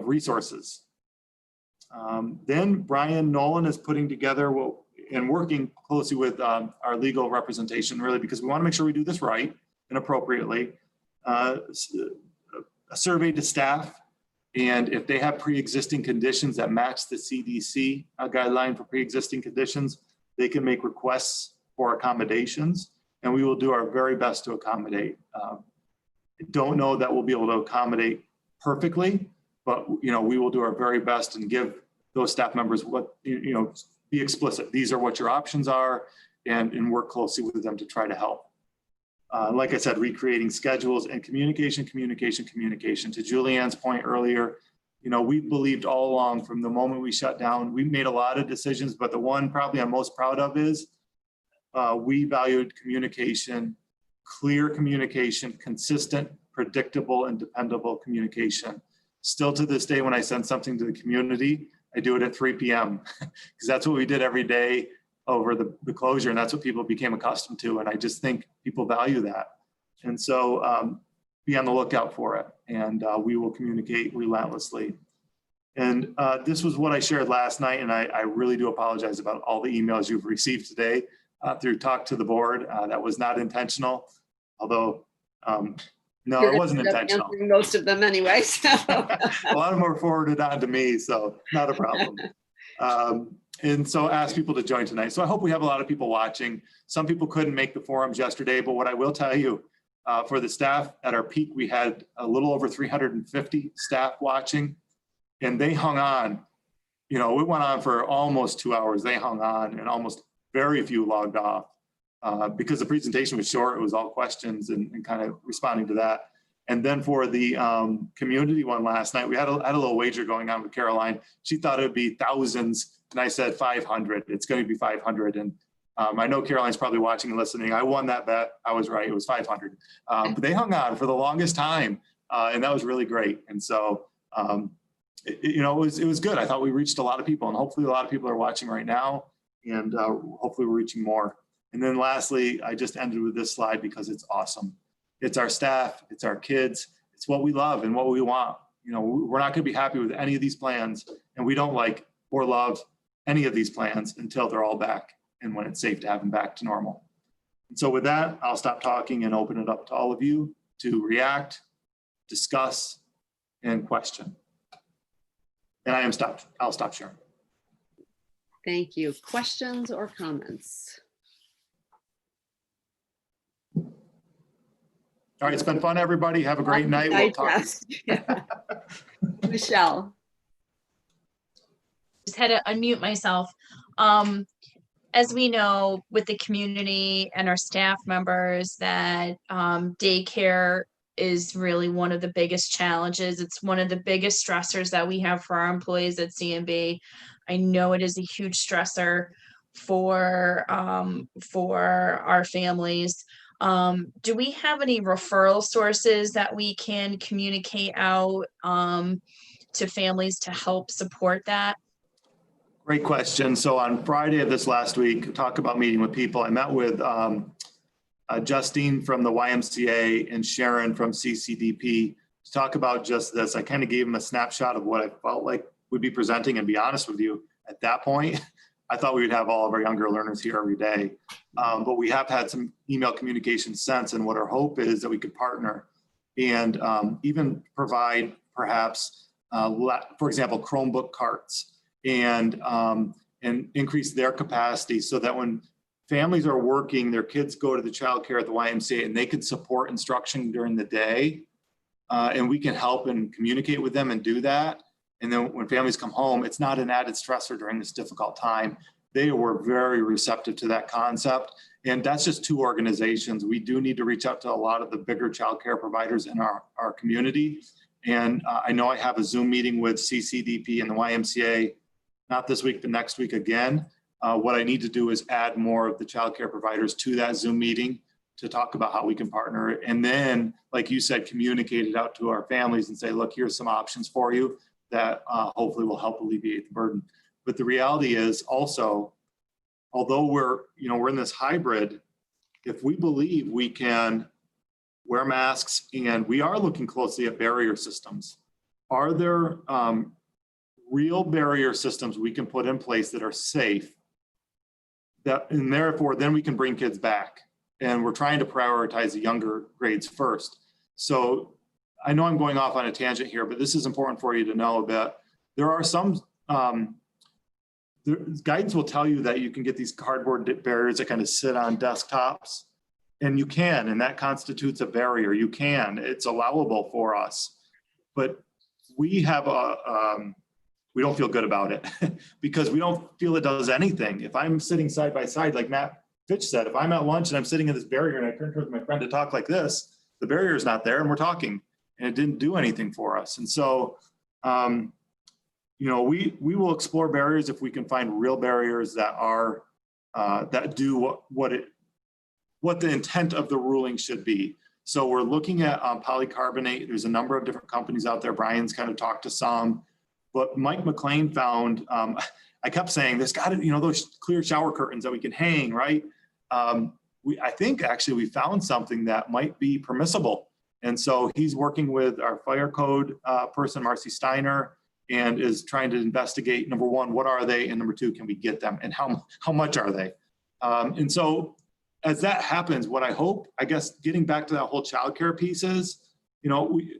resources. Then Brian Nolan is putting together and working closely with our legal representation, really, because we want to make sure we do this right and appropriately. A survey to staff, and if they have pre-existing conditions that match the CDC guideline for pre-existing conditions, they can make requests for accommodations, and we will do our very best to accommodate. I don't know that we'll be able to accommodate perfectly, but we will do our very best and give those staff members what, be explicit. These are what your options are, and work closely with them to try to help. Like I said, recreating schedules and communication. To Julianne's point earlier, we believed all along from the moment we shut down, we made a lot of decisions, but the one probably I'm most proud of is we valued communication, clear communication, consistent, predictable, and dependable communication. Still to this day, when I send something to the community, I do it at 3 p.m. because that's what we did every day over the closure, and that's what people became accustomed to. And I just think people value that. And so be on the lookout for it, and we will communicate relentlessly. And this was what I shared last night, and I really do apologize about all the emails you've received today through Talk to the Board. That was not intentional, although no, it wasn't intentional. Most of them anyway. So. A lot of them were forwarded on to me, so not a problem. And so ask people to join tonight. So I hope we have a lot of people watching. Some people couldn't make the forums yesterday, but what I will tell you, for the staff at our peak, we had a little over 350 staff watching, and they hung on. You know, it went on for almost 2 hours. They hung on, and almost very few logged off because the presentation was short. It was all questions and kind of responding to that. And then for the community one last night, we had a little wager going on with Caroline. She thought it would be thousands, and I said 500. It's going to be 500. And I know Caroline's probably watching and listening. I won that bet. I was right. It was 500. But they hung on for the longest time, and that was really great. And so, you know, it was good. I thought we reached a lot of people, and hopefully a lot of people are watching right now, and hopefully we're reaching more. And then lastly, I just ended with this slide because it's awesome. It's our staff, it's our kids, it's what we love and what we want. You know, we're not going to be happy with any of these plans, and we don't like or love any of these plans until they're all back and when it's safe to have them back to normal. And so with that, I'll stop talking and open it up to all of you to react, discuss, and question. And I'll stop sharing. Thank you. Questions or comments? All right, it's been fun, everybody. Have a great night. We'll talk. Yeah. Michelle. Just had to unmute myself. As we know, with the community and our staff members, that daycare is really one of the biggest challenges. It's one of the biggest stressors that we have for our employees at C&B. I know it is a huge stressor for our families. Do we have any referral sources that we can communicate out to families to help support that? Great question. So on Friday of this last week, talk about meeting with people. I met with Justine from the YMCA and Sharon from CCDP to talk about just this. I kind of gave them a snapshot of what I felt like we'd be presenting, and be honest with you, at that point, I thought we would have all of our younger learners here every day. But we have had some email communication since, and what our hope is that we could partner and even provide perhaps, for example, Chromebook carts and increase their capacity so that when families are working, their kids go to the childcare at the YMCA and they can support instruction during the day, and we can help and communicate with them and do that. And then when families come home, it's not an added stressor during this difficult time. They were very receptive to that concept. And that's just two organizations. We do need to reach out to a lot of the bigger childcare providers in our community. And I know I have a Zoom meeting with CCDP and the YMCA, not this week, but next week again. What I need to do is add more of the childcare providers to that Zoom meeting to talk about how we can partner. And then, like you said, communicate it out to our families and say, look, here's some options for you that hopefully will help alleviate the burden. But the reality is also, although we're in this hybrid, if we believe we can wear masks, and we are looking closely at barrier systems, are there real barrier systems we can put in place that are safe, and therefore then we can bring kids back? And we're trying to prioritize the younger grades first. So I know I'm going off on a tangent here, but this is important for you to know that there are some guidance will tell you that you can get these cardboard barriers that kind of sit on desktops, and you can, and that constitutes a barrier. You can, it's allowable for us, but we have we don't feel good about it because we don't feel it does anything. If I'm sitting side by side, like Matt Fitch said, if I'm at lunch and I'm sitting in this barrier and I turn towards my friend to talk like this, the barrier is not there and we're talking, and it didn't do anything for us. And so, we will explore barriers if we can find real barriers that are that do what the intent of the ruling should be. So we're looking at polycarbonate. There's a number of different companies out there. Brian's kind of talked to some, but Mike McLean found, I kept saying, there's got to, those clear shower curtains that we can hang, right? I think actually we found something that might be permissible. And so he's working with our fire code person, Marcy Steiner, and is trying to investigate, number one, what are they? And number two, can we get them? And how much are they? And so as that happens, what I hope, I guess, getting back to that whole childcare piece is,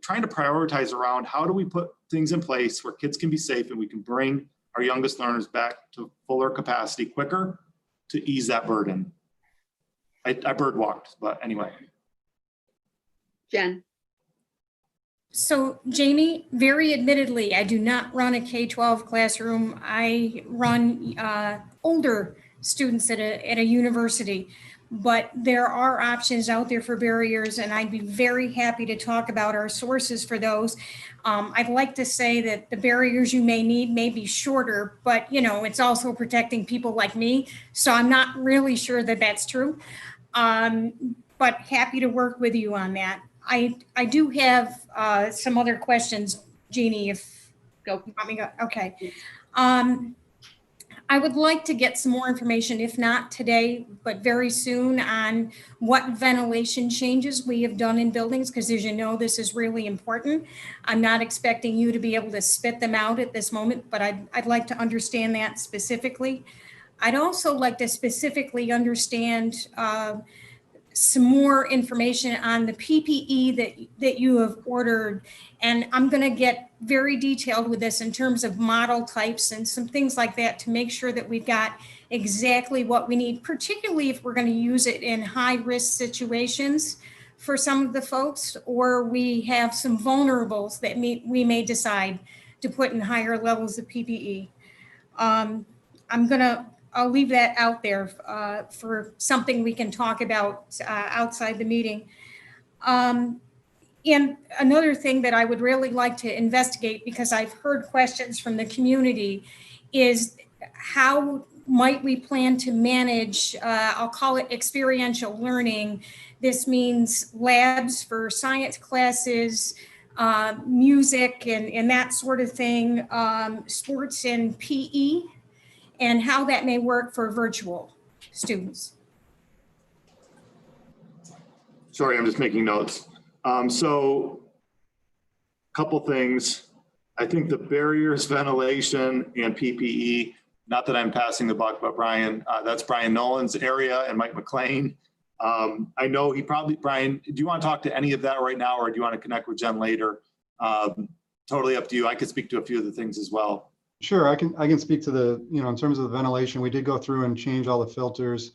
trying to prioritize around how do we put things in place where kids can be safe and we can bring our youngest learners back to fuller capacity quicker to ease that burden. I bird walked, but anyway. Jen. So Jamie, very admittedly, I do not run a K-12 classroom. I run older students at a university, but there are options out there for barriers, and I'd be very happy to talk about our sources for those. I'd like to say that the barriers you may need may be shorter, but it's also protecting people like me. So I'm not really sure that that's true, but happy to work with you on that. I do have some other questions, Jeannie, if Go. you want me to go. Okay. I would like to get some more information, if not today, but very soon, on what ventilation changes we have done in buildings, because as you know, this is really important. I'm not expecting you to be able to spit them out at this moment, but I'd like to understand that specifically. I'd also like to specifically understand some more information on the PPE that you have ordered. And I'm going to get very detailed with this in terms of model types and some things like that to make sure that we've got exactly what we need, particularly if we're going to use it in high risk situations for some of the folks, or we have some vulnerables that we may decide to put in higher levels of PPE. I'll leave that out there for something we can talk about outside the meeting. And another thing that I would really like to investigate, because I've heard questions from the community, is how might we plan to manage, I'll call it experiential learning. This means labs for science classes, music and that sort of thing, sports and PE, and how that may work for virtual students. Sorry, I'm just making notes. So a couple things. I think the barriers, ventilation, and PPE, not that I'm passing the buck, but Brian, that's Brian Nolan's area, and Mike McLean. I know Brian, do you want to talk to any of that right now, or do you want to connect with Jen later? Totally up to you. I could speak to a few of the things as well. Sure, I can speak to the, in terms of the ventilation, we did go through and change all the filters.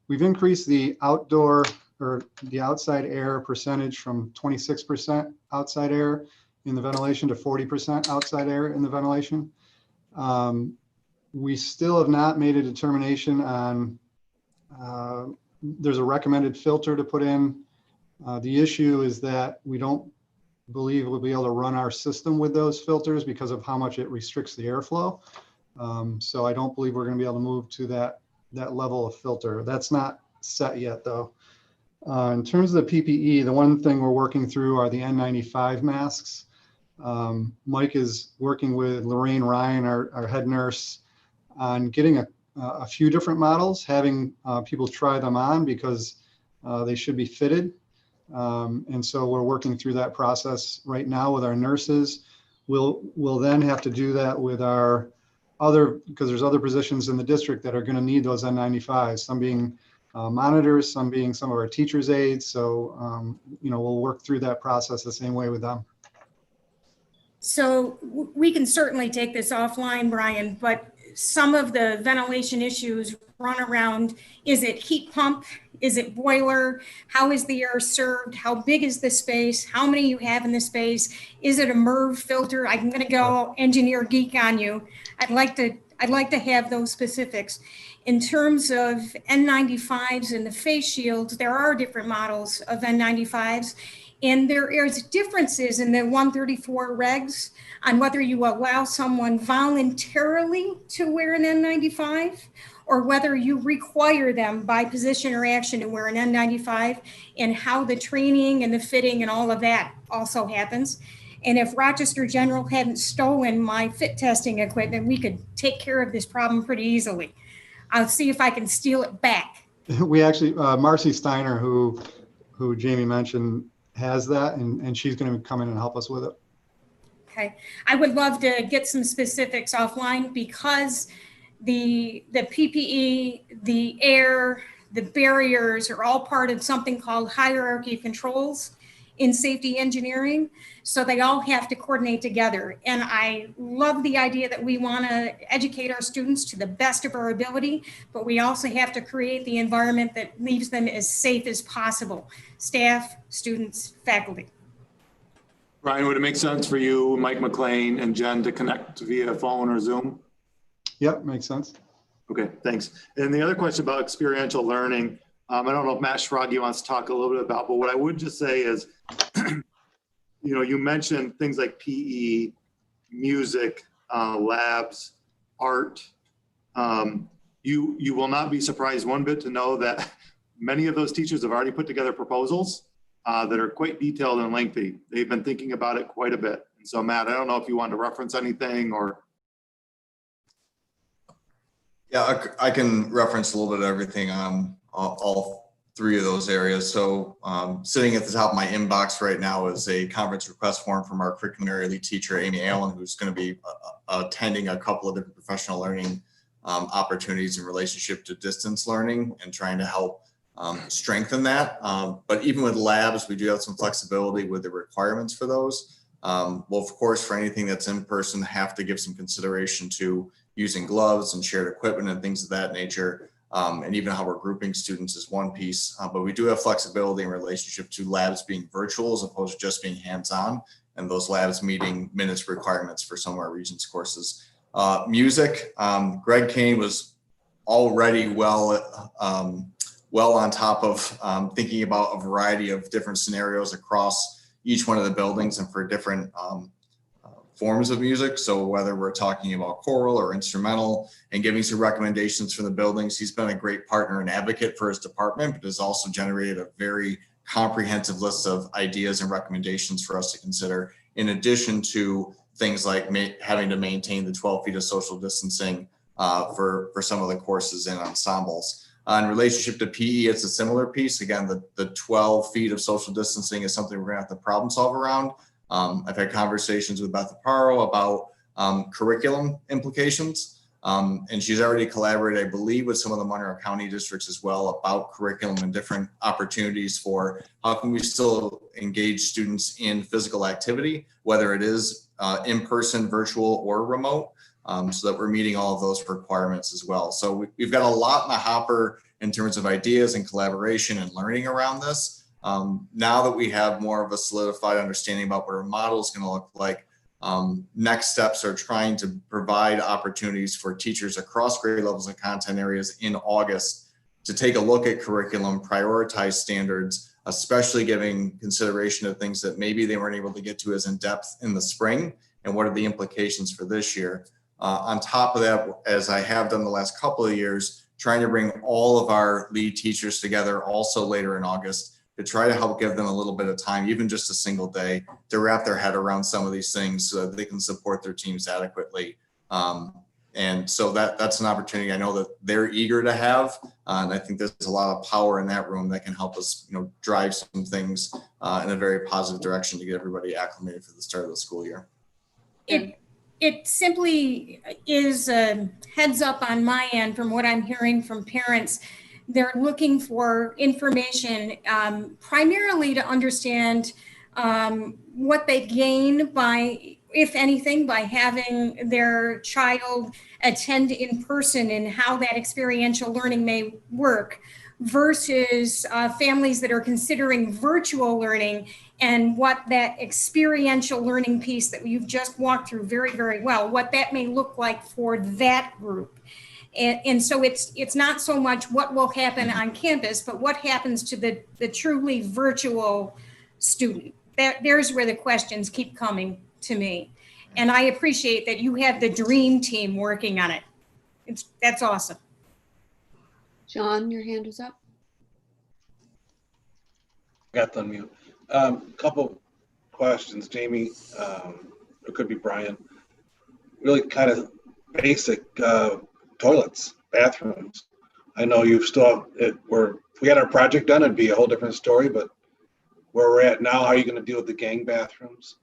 We've increased the outdoor or the outside air percentage from 26% outside air in the ventilation to 40% outside air in the ventilation. We still have not made a determination on, there's a recommended filter to put in. The issue is that we don't believe we'll be able to run our system with those filters because of how much it restricts the airflow. So I don't believe we're going to be able to move to that level of filter. That's not set yet though. In terms of the PPE, the one thing we're working through are the N95 masks. Mike is working with Lorraine Ryan, our head nurse, on getting a few different models, having people try them on because they should be fitted. And so we're working through that process right now with our nurses. We'll then have to do that with our because there's other positions in the district that are going to need those N95s, some being monitors, some being some of our teachers' aides. So, we'll work through that process the same way with them. So we can certainly take this offline, Brian, but some of the ventilation issues run around, is it heat pump? Is it boiler? How is the air served? How big is the space? How many you have in the space? Is it a MERV filter? I'm going to go engineer geek on you. I'd like to have those specifics. In terms of N95s and the face shields, there are different models of N95s, and there is differences in the 134 regs on whether you allow someone voluntarily to wear an N95 or whether you require them by position or action to wear an N95, and how the training and the fitting and all of that also happens. And if Rochester General hadn't stolen my fit testing equipment, we could take care of this problem pretty easily. I'll see if I can steal it back. We actually, Marcy Steiner, who Jamie mentioned, has that, and she's going to come in and help us with it. Okay, I would love to get some specifics offline, because the PPE, the air, the barriers are all part of something called hierarchy of controls in safety engineering. So they all have to coordinate together. And I love the idea that we want to educate our students to the best of our ability, but we also have to create the environment that leaves them as safe as possible. Staff, students, faculty. Ryan, would it make sense for you, Mike McLean, and Jen to connect via phone or Zoom? Yep, makes sense. Okay, thanks. And the other question about experiential learning, I don't know if Matt Schragi wants to talk a little bit about, but what I would just say is, you know, you mentioned things like PE, music, labs, art. You will not be surprised one bit to know that many of those teachers have already put together proposals that are quite detailed and lengthy. They've been thinking about it quite a bit. And so, Matt, I don't know if you want to reference anything or. Yeah, I can reference a little bit of everything on all three of those areas. So sitting at the top of my inbox right now is a conference request form from our curriculum area lead teacher, Amy Allen, who's going to be attending a couple of different professional learning opportunities in relationship to distance learning and trying to help strengthen that. But even with labs, we do have some flexibility with the requirements for those. Well, of course, for anything that's in person, have to give some consideration to using gloves and shared equipment and things of that nature. And even how we're grouping students is one piece, but we do have flexibility in relationship to labs being virtual as opposed to just being hands-on, and those labs meeting minutes requirements for some of our Regents courses. Music, Greg Kane was already well on top of thinking about a variety of different scenarios across each one of the buildings and for different forms of music. So whether we're talking about choral or instrumental, and giving some recommendations from the buildings, he's been a great partner and advocate for his department, but has also generated a very comprehensive list of ideas and recommendations for us to consider, in addition to things like having to maintain the 12 feet of social distancing for some of the courses and ensembles. In relationship to PE, it's a similar piece. Again, the 12 feet of social distancing is something we're going to have to problem solve around. I've had conversations with Beth Aparo about curriculum implications, and she's already collaborated, I believe, with some of the Monroe County districts as well about curriculum and different opportunities for how can we still engage students in physical activity, whether it is in person, virtual, or remote, so that we're meeting all of those requirements as well. So we've got a lot in the hopper in terms of ideas and collaboration and learning around this. Now that we have more of a solidified understanding about what our model is going to look like, next steps are trying to provide opportunities for teachers across grade levels and content areas in August to take a look at curriculum, prioritize standards, especially giving consideration of things that maybe they weren't able to get to as in depth in the spring, and what are the implications for this year. On top of that, as I have done the last couple of years, trying to bring all of our lead teachers together also later in August to try to help give them a little bit of time, even just a single day, to wrap their head around some of these things so that they can support their teams adequately. And so that's an opportunity I know that they're eager to have. And I think there's a lot of power in that room that can help us, drive some things in a very positive direction to get everybody acclimated for the start of the school year. It simply is a heads up on my end from what I'm hearing from parents. They're looking for information primarily to understand what they gain by, if anything, by having their child attend in person and how that experiential learning may work, versus families that are considering virtual learning and what that experiential learning piece that you've just walked through very, very well, what that may look like for that group. And so it's not so much what will happen on campus, but what happens to the truly virtual student. There's where the questions keep coming to me. And I appreciate that you have the dream team working on it. That's awesome. John, your hand was up. Got to unmute. Couple questions, Jamie. It could be Brian. Really kind of basic toilets, bathrooms. I know you've still, if we had our project done, it'd be a whole different story, but where we're at now, how are you going to deal with the gang bathrooms?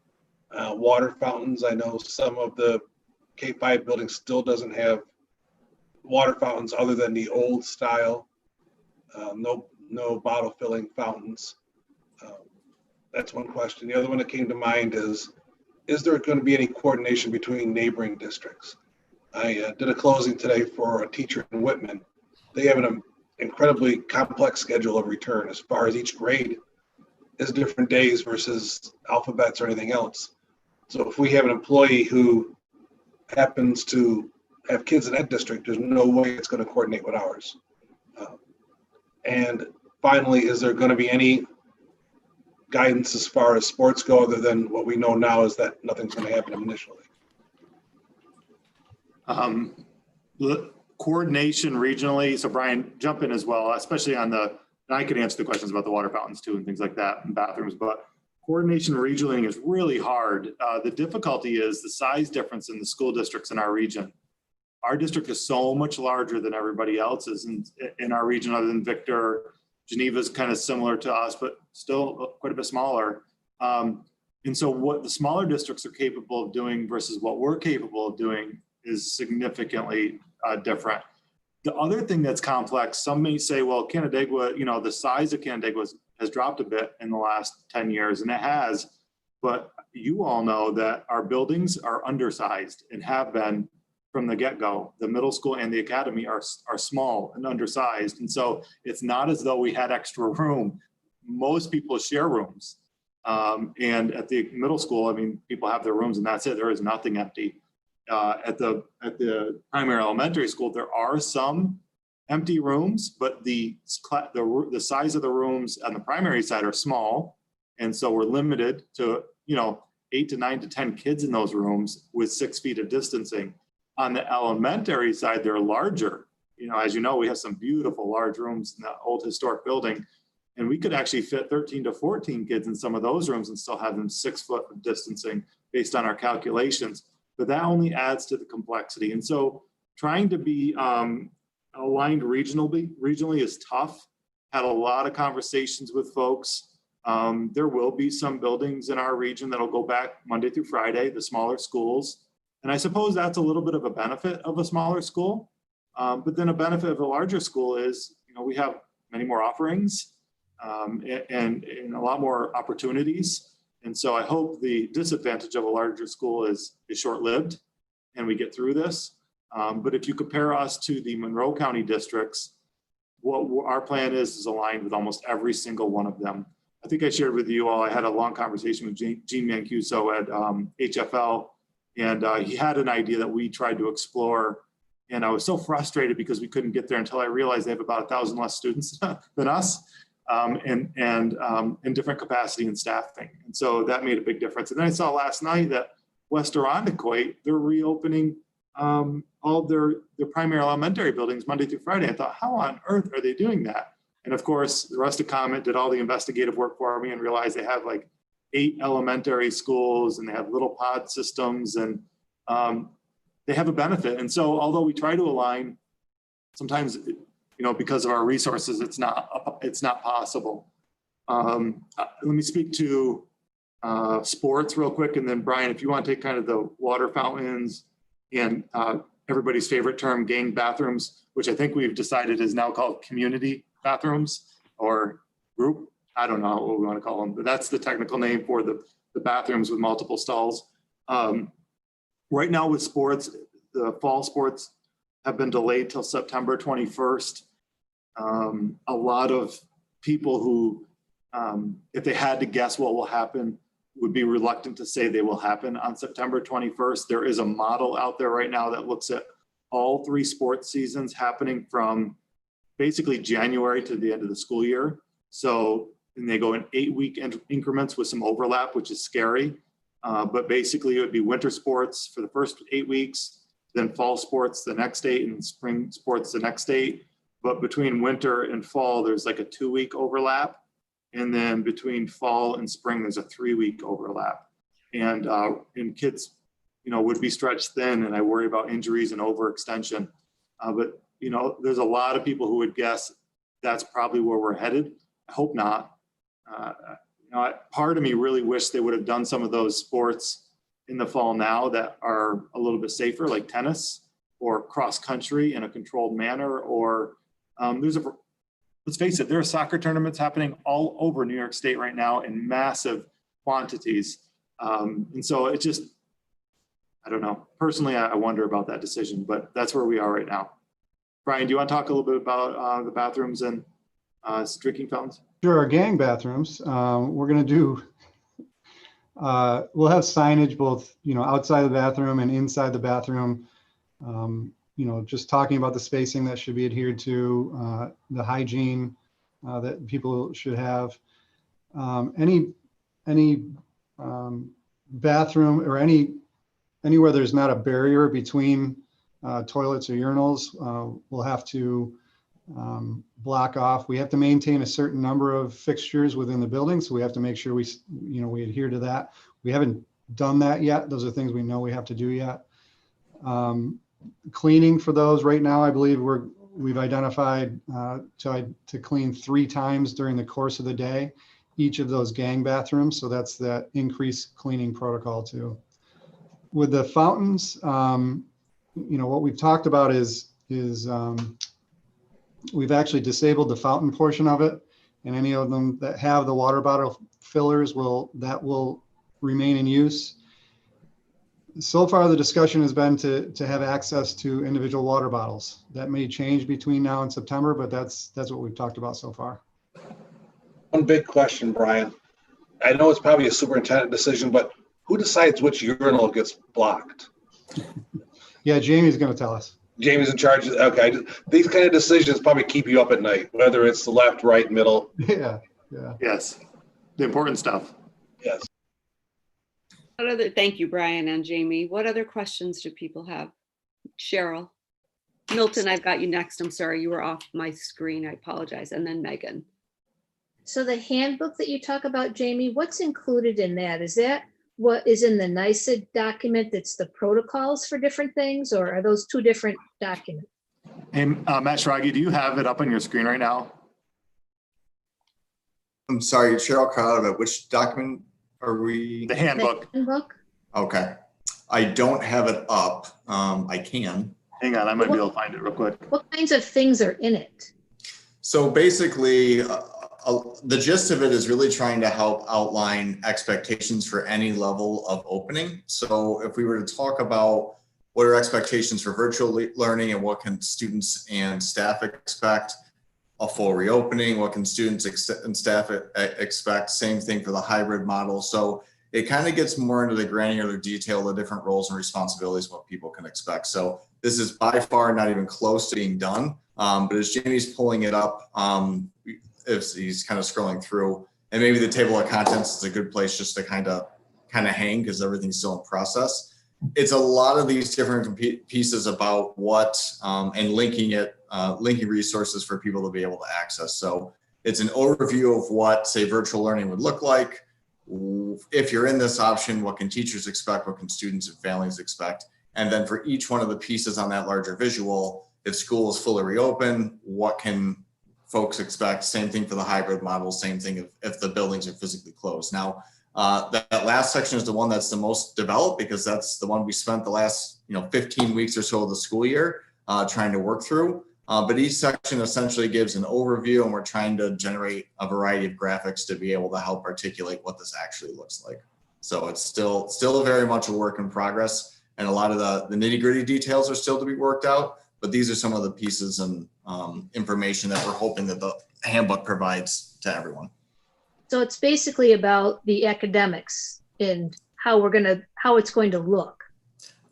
Water fountains, I know some of the K-5 buildings still doesn't have water fountains other than the old style. No bottle filling fountains. That's one question. The other one that came to mind is there going to be any coordination between neighboring districts? I did a closing today for a teacher in Whitman. They have an incredibly complex schedule of return as far as each grade is different days versus alphabets or anything else. So if we have an employee who happens to have kids in that district, there's no way it's going to coordinate with ours. And finally, is there going to be any guidance as far as sports go, other than what we know now is that nothing's going to happen initially? The coordination regionally, so Brian, jump in as well, especially on and I could answer the questions about the water fountains too and things like that and bathrooms, but coordination regionally is really hard. The difficulty is the size difference in the school districts in our region. Our district is so much larger than everybody else's in our region, other than Victor. Geneva's kind of similar to us, but still quite a bit smaller. And so what the smaller districts are capable of doing versus what we're capable of doing is significantly different. The other thing that's complex, some may say, well, Canandaigua, the size of Canandaigua has dropped a bit in the last 10 years, and it has, but you all know that our buildings are undersized and have been from the get-go. The middle school and the academy are small and undersized. And so it's not as though we had extra room. Most people share rooms. And at the middle school, I mean, people have their rooms and that's it. There is nothing empty. At the primary elementary school, there are some empty rooms, but the size of the rooms on the primary side are small. And so we're limited to, 8 to 9 to 10 kids in those rooms with 6 feet of distancing. On the elementary side, they're larger. As you know, we have some beautiful large rooms in the old historic building, and we could actually fit 13 to 14 kids in some of those rooms and still have them 6 foot of distancing based on our calculations. But that only adds to the complexity. And so trying to be aligned regionally is tough. Had a lot of conversations with folks. There will be some buildings in our region that'll go back Monday through Friday, the smaller schools. And I suppose that's a little bit of a benefit of a smaller school. But then a benefit of a larger school is, we have many more offerings and a lot more opportunities. And so I hope the disadvantage of a larger school is short-lived and we get through this. But if you compare us to the Monroe County districts, what our plan is aligned with almost every single one of them. I think I shared with you all, I had a long conversation with Gene Mancuso at HFL. And he had an idea that we tried to explore. And I was so frustrated because we couldn't get there until I realized they have about 1,000 less students than us and in different capacity and staffing. And so that made a big difference. And then I saw last night that West Irondequoit, they're reopening all their primary elementary buildings Monday through Friday. I thought, how on earth are they doing that? And of course, the rest of Comet did all the investigative work for me and realized they have like 8 elementary schools and they have little pod systems and they have a benefit. And so although we try to align, sometimes, because of our resources, it's not possible. Let me speak to sports real quick. And then Brian, if you want to take kind of the water fountains and everybody's favorite term, gang bathrooms, which I think we've decided is now called community bathrooms or group. I don't know what we want to call them, but that's the technical name for the bathrooms with multiple stalls. Right now with sports, the fall sports have been delayed till September 21st. A lot of people who, if they had to guess what will happen, would be reluctant to say they will happen on September 21st. There is a model out there right now that looks at all 3 sports seasons happening from basically January to the end of the school year. So, and they go in 8-week increments with some overlap, which is scary. But basically it would be winter sports for the first 8 weeks, then fall sports the next 8, and spring sports the next 8. but between winter and fall, there's like a 2-week overlap. And then between fall and spring, there's a 3-week overlap. And kids, would be stretched thin, and I worry about injuries and overextension. But, there's a lot of people who would guess that's probably where we're headed. I hope not. Part of me really wish they would have done some of those sports in the fall now that are a little bit safer, like tennis or cross country in a controlled manner, or let's face it, there are soccer tournaments happening all over New York State right now in massive quantities. And so it just, I don't know. Personally, I wonder about that decision, but that's where we are right now. Brian, do you want to talk a little bit about the bathrooms and drinking fountains? Sure, our gang bathrooms, we're going to do, we'll have signage both, outside the bathroom and inside the bathroom. Just talking about the spacing that should be adhered to, the hygiene that people should have. Any bathroom or anywhere there's not a barrier between toilets or urinals, we'll have to block off. We have to maintain a certain number of fixtures within the building, so we have to make sure we adhere to that. We haven't done that yet. Those are things we know we have to do yet. Cleaning for those right now, I believe we've identified to clean 3 times during the course of the day, each of those gang bathrooms. So that's that increased cleaning protocol too. With the fountains, what we've talked about is we've actually disabled the fountain portion of it, and any of them that have the water bottle fillers will remain in use. So far, the discussion has been to have access to individual water bottles. That may change between now and September, but that's what we've talked about so far. One big question, Brian. I know it's probably a superintendent decision, but who decides which urinal gets blocked? Yeah, Jamie's going to tell us. Jamie's in charge. Okay, these kind of decisions probably keep you up at night, whether it's the left, right, middle. Yeah. Yes, the important stuff. Yes. Thank you, Brian and Jamie. What other questions do people have? Cheryl. Milton, I've got you next. I'm sorry, you were off my screen. I apologize. And then Megan. So the handbook that you talk about, Jamie, what's included in that? Is that what is in the NYSED document that's the protocols for different things, or are those 2 different documents? Hey, Matt Schrage, do you have it up on your screen right now? I'm sorry, Cheryl cut out of it. Which document are we? The handbook. The handbook? Okay. I don't have it up. I can. Hang on, I might be able to find it real quick. What kinds of things are in it? So basically, the gist of it is really trying to help outline expectations for any level of opening. So if we were to talk about what are expectations for virtual learning and what can students and staff expect, a full reopening, what can students and staff expect, same thing for the hybrid model. So it kind of gets more into the granular detail, the different roles and responsibilities, what people can expect. So this is by far not even close to being done. But as Jamie's pulling it up, if he's kind of scrolling through, and maybe the table of contents is a good place just to kind of hang because everything's still in process. It's a lot of these different pieces about what and linking resources for people to be able to access. So it's an overview of what, say, virtual learning would look like. If you're in this option, what can teachers expect? What can students and families expect? And then for each one of the pieces on that larger visual, if school is fully reopened, what can folks expect? Same thing for the hybrid model, same thing if the buildings are physically closed. Now, that last section is the one that's the most developed because that's the one we spent the last 15 weeks or so of the school year trying to work through. But each section essentially gives an overview, and we're trying to generate a variety of graphics to be able to help articulate what this actually looks like. So it's still very much a work in progress, and a lot of the nitty-gritty details are still to be worked out. But these are some of the pieces and information that we're hoping that the handbook provides to everyone. So it's basically about the academics and how it's going to look.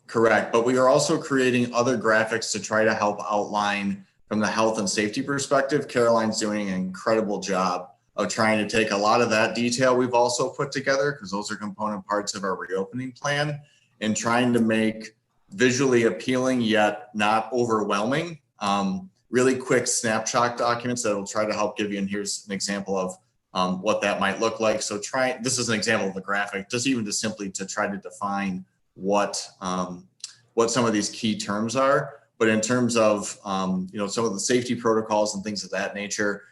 Correct, but we are also creating other graphics to try to help outline from the health and safety perspective. Caroline's doing an incredible job of trying to take a lot of that detail we've also put together, because those are component parts of our reopening plan, and trying to make visually appealing yet not overwhelming really quick snapshot documents that will try to help give you, and here's an example of what that might look like. So this is an example of the graphic, just simply to try to define what some of these key terms are. But in terms of, some of the safety protocols and things of that nature,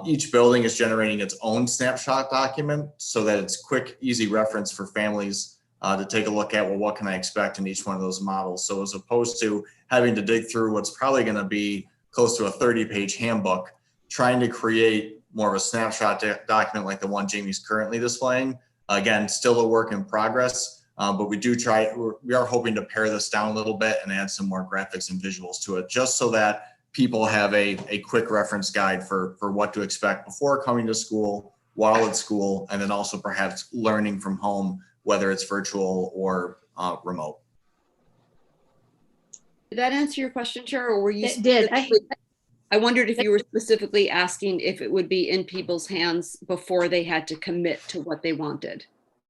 each building is generating its own snapshot document so that it's quick, easy reference for families to take a look at, well, what can I expect in each one of those models? So as opposed to having to dig through what's probably going to be close to a 30-page handbook, trying to create more of a snapshot document like the one Jamie's currently displaying. Again, still a work in progress, but we are hoping to pare this down a little bit and add some more graphics and visuals to it, just so that people have a quick reference guide for what to expect before coming to school, while at school, and then also perhaps learning from home, whether it's virtual or remote. Did that answer your question, Chair, or were you? It did. I wondered if you were specifically asking if it would be in people's hands before they had to commit to what they wanted.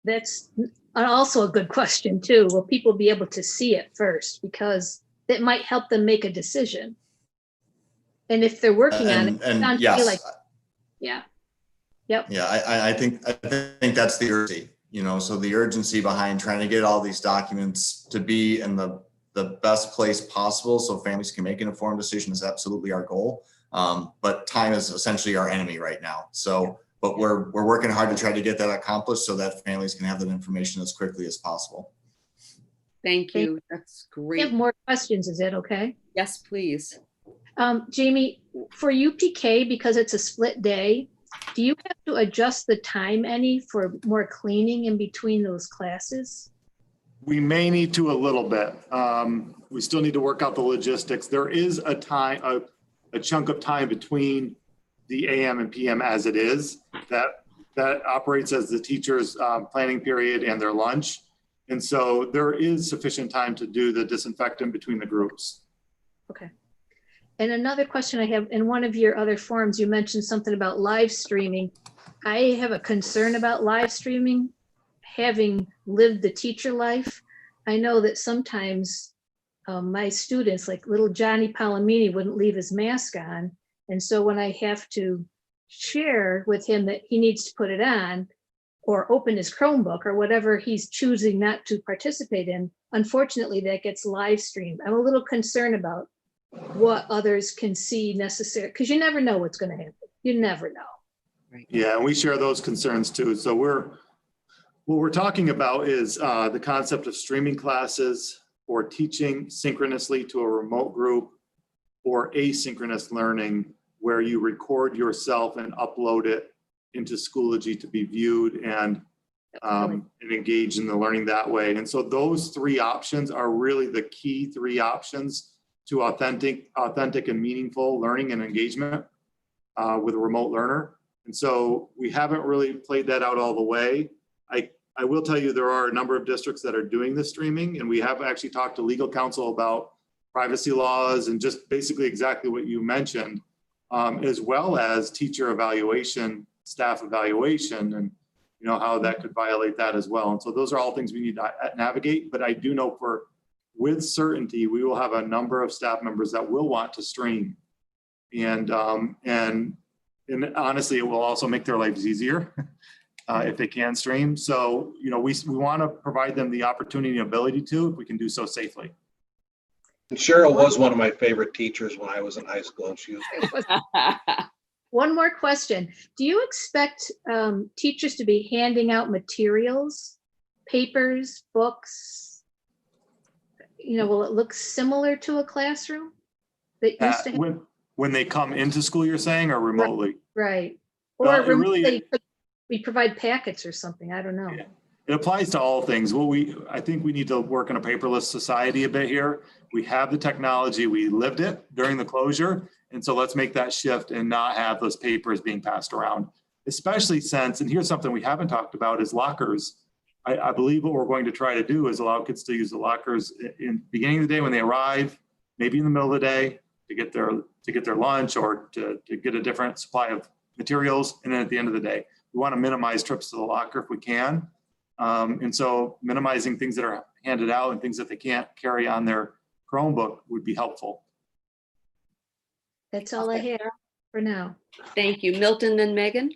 That's also a good question too. Will people be able to see it first? Because it might help them make a decision. And if they're working on it, and yes, yeah. Yep. Yeah, I think that's the urgency, so the urgency behind trying to get all these documents to be in the best place possible so families can make an informed decision is absolutely our goal. But time is essentially our enemy right now. So, but we're working hard to try to get that accomplished so that families can have that information as quickly as possible. Thank you. That's We great. have more questions. Is that okay? Yes, please. Jamie, for UPK, because it's a split day, do you have to adjust the time any for more cleaning in between those classes? We may need to a little bit. We still need to work out the logistics. There is a chunk of time between the AM and PM as it is that operates as the teacher's planning period and their lunch. And so there is sufficient time to do the disinfectant between the groups. Okay. And another question I have, in one of your other forums, you mentioned something about live streaming. I have a concern about live streaming. Having lived the teacher life, I know that sometimes my students, like little Johnny Palomini, wouldn't leave his mask on. And so when I have to share with him that he needs to put it on or open his Chromebook or whatever he's choosing not to participate in, unfortunately, that gets live streamed. I'm a little concerned about what others can see necessary, because you never know what's going to happen. You never know. Right. Yeah, and we share those concerns too. So what we're talking about is the concept of streaming classes or teaching synchronously to a remote group or asynchronous learning where you record yourself and upload it into Schoology to be viewed and engage in the learning that way. And so those three options are really the key three options to authentic and meaningful learning and engagement with a remote learner. And so we haven't really played that out all the way. I will tell you there are a number of districts that are doing the streaming, and we have actually talked to legal counsel about privacy laws and just basically exactly what you mentioned, as well as teacher evaluation, staff evaluation, and how that could violate that as well. And so those are all things we need to navigate, but I do know with certainty, we will have a number of staff members that will want to stream. And honestly, it will also make their lives easier if they can stream. So, we want to provide them the opportunity and ability to, if we can do so safely. And Cheryl was one of my favorite teachers when I was in high school, and she was. One more question. Do you expect teachers to be handing out materials, papers, books? Will it look similar to a classroom that used to have? When they come into school, you're saying, or remotely? Right. Or remotely, really, we provide packets or something. I don't know. Yeah. It applies to all things. I think we need to work in a paperless society a bit here. We have the technology, we lived it during the closure. And so let's make that shift and not have those papers being passed around, especially since, and here's something we haven't talked about, is lockers. I believe what we're going to try to do is allow kids to use the lockers in the beginning of the day when they arrive, maybe in the middle of the day to get their lunch or to get a different supply of materials. And then at the end of the day, we want to minimize trips to the locker if we can. And so minimizing things that are handed out and things that they can't carry on their Chromebook would be helpful. That's all I have for now. Thank you. Milton, then Megan?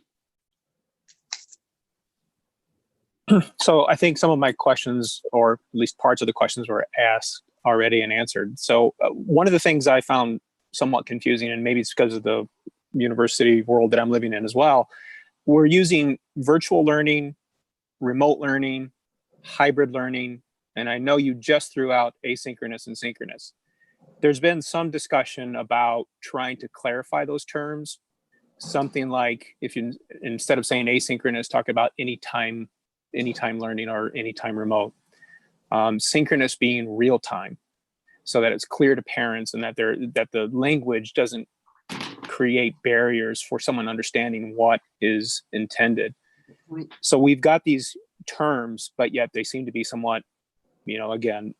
So I think some of my questions, or at least parts of the questions, were asked already and answered. So one of the things I found somewhat confusing, and maybe it's because of the university world that I'm living in as well, we're using virtual learning, remote learning, hybrid learning, and I know you just threw out asynchronous and synchronous. There's been some discussion about trying to clarify those terms. Something like, if you, instead of saying asynchronous, talk about anytime learning or anytime remote. Synchronous being real time, so that it's clear to parents and that the language doesn't create barriers for someone understanding what is intended. So we've got these terms, but yet they seem to be somewhat, again,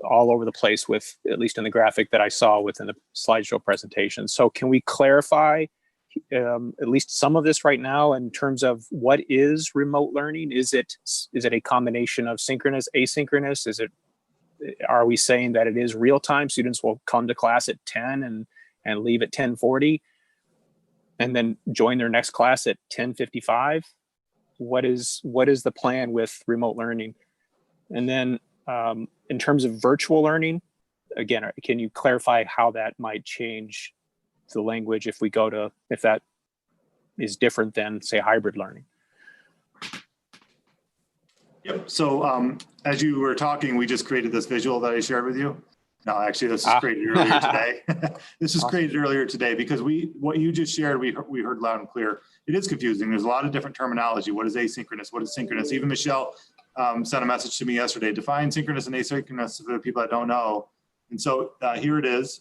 all over the place, with, at least in the graphic that I saw within the slideshow presentation. So can we clarify at least some of this right now in terms of what is remote learning? Is it a combination of synchronous, asynchronous? Are we saying that it is real time? Students will come to class at 10 and leave at 10:40 and then join their next class at 10:55? What is the plan with remote learning? And then in terms of virtual learning, again, can you clarify how that might change the language if that is different than, say, hybrid learning? Yep. So as you were talking, we just created this visual that I shared with you. No, actually, this was created earlier today. This was created earlier today because what you just shared, we heard loud and clear. It is confusing. There's a lot of different terminology. What is asynchronous? What is synchronous? Even Michelle sent a message to me yesterday. Define synchronous and asynchronous for the people that don't know. And so here it is.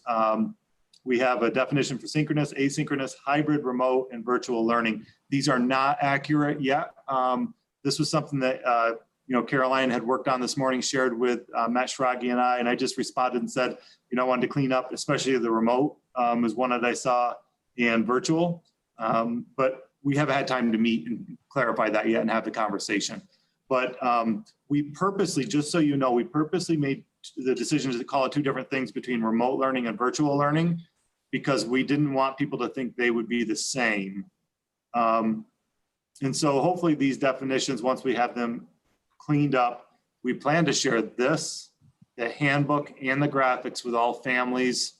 We have a definition for synchronous, asynchronous, hybrid, remote, and virtual learning. These are not accurate yet. This was something that Caroline had worked on this morning, shared with Matt Schrage and I just responded and said, I wanted to clean up, especially the remote was one that I saw, and virtual. But we haven't had time to meet and clarify that yet and have the conversation. But we purposely, just so you know, we purposely made the decision to call it two different things between remote learning and virtual learning, because we didn't want people to think they would be the same. And so hopefully these definitions, once we have them cleaned up, we plan to share this, the handbook and the graphics with all families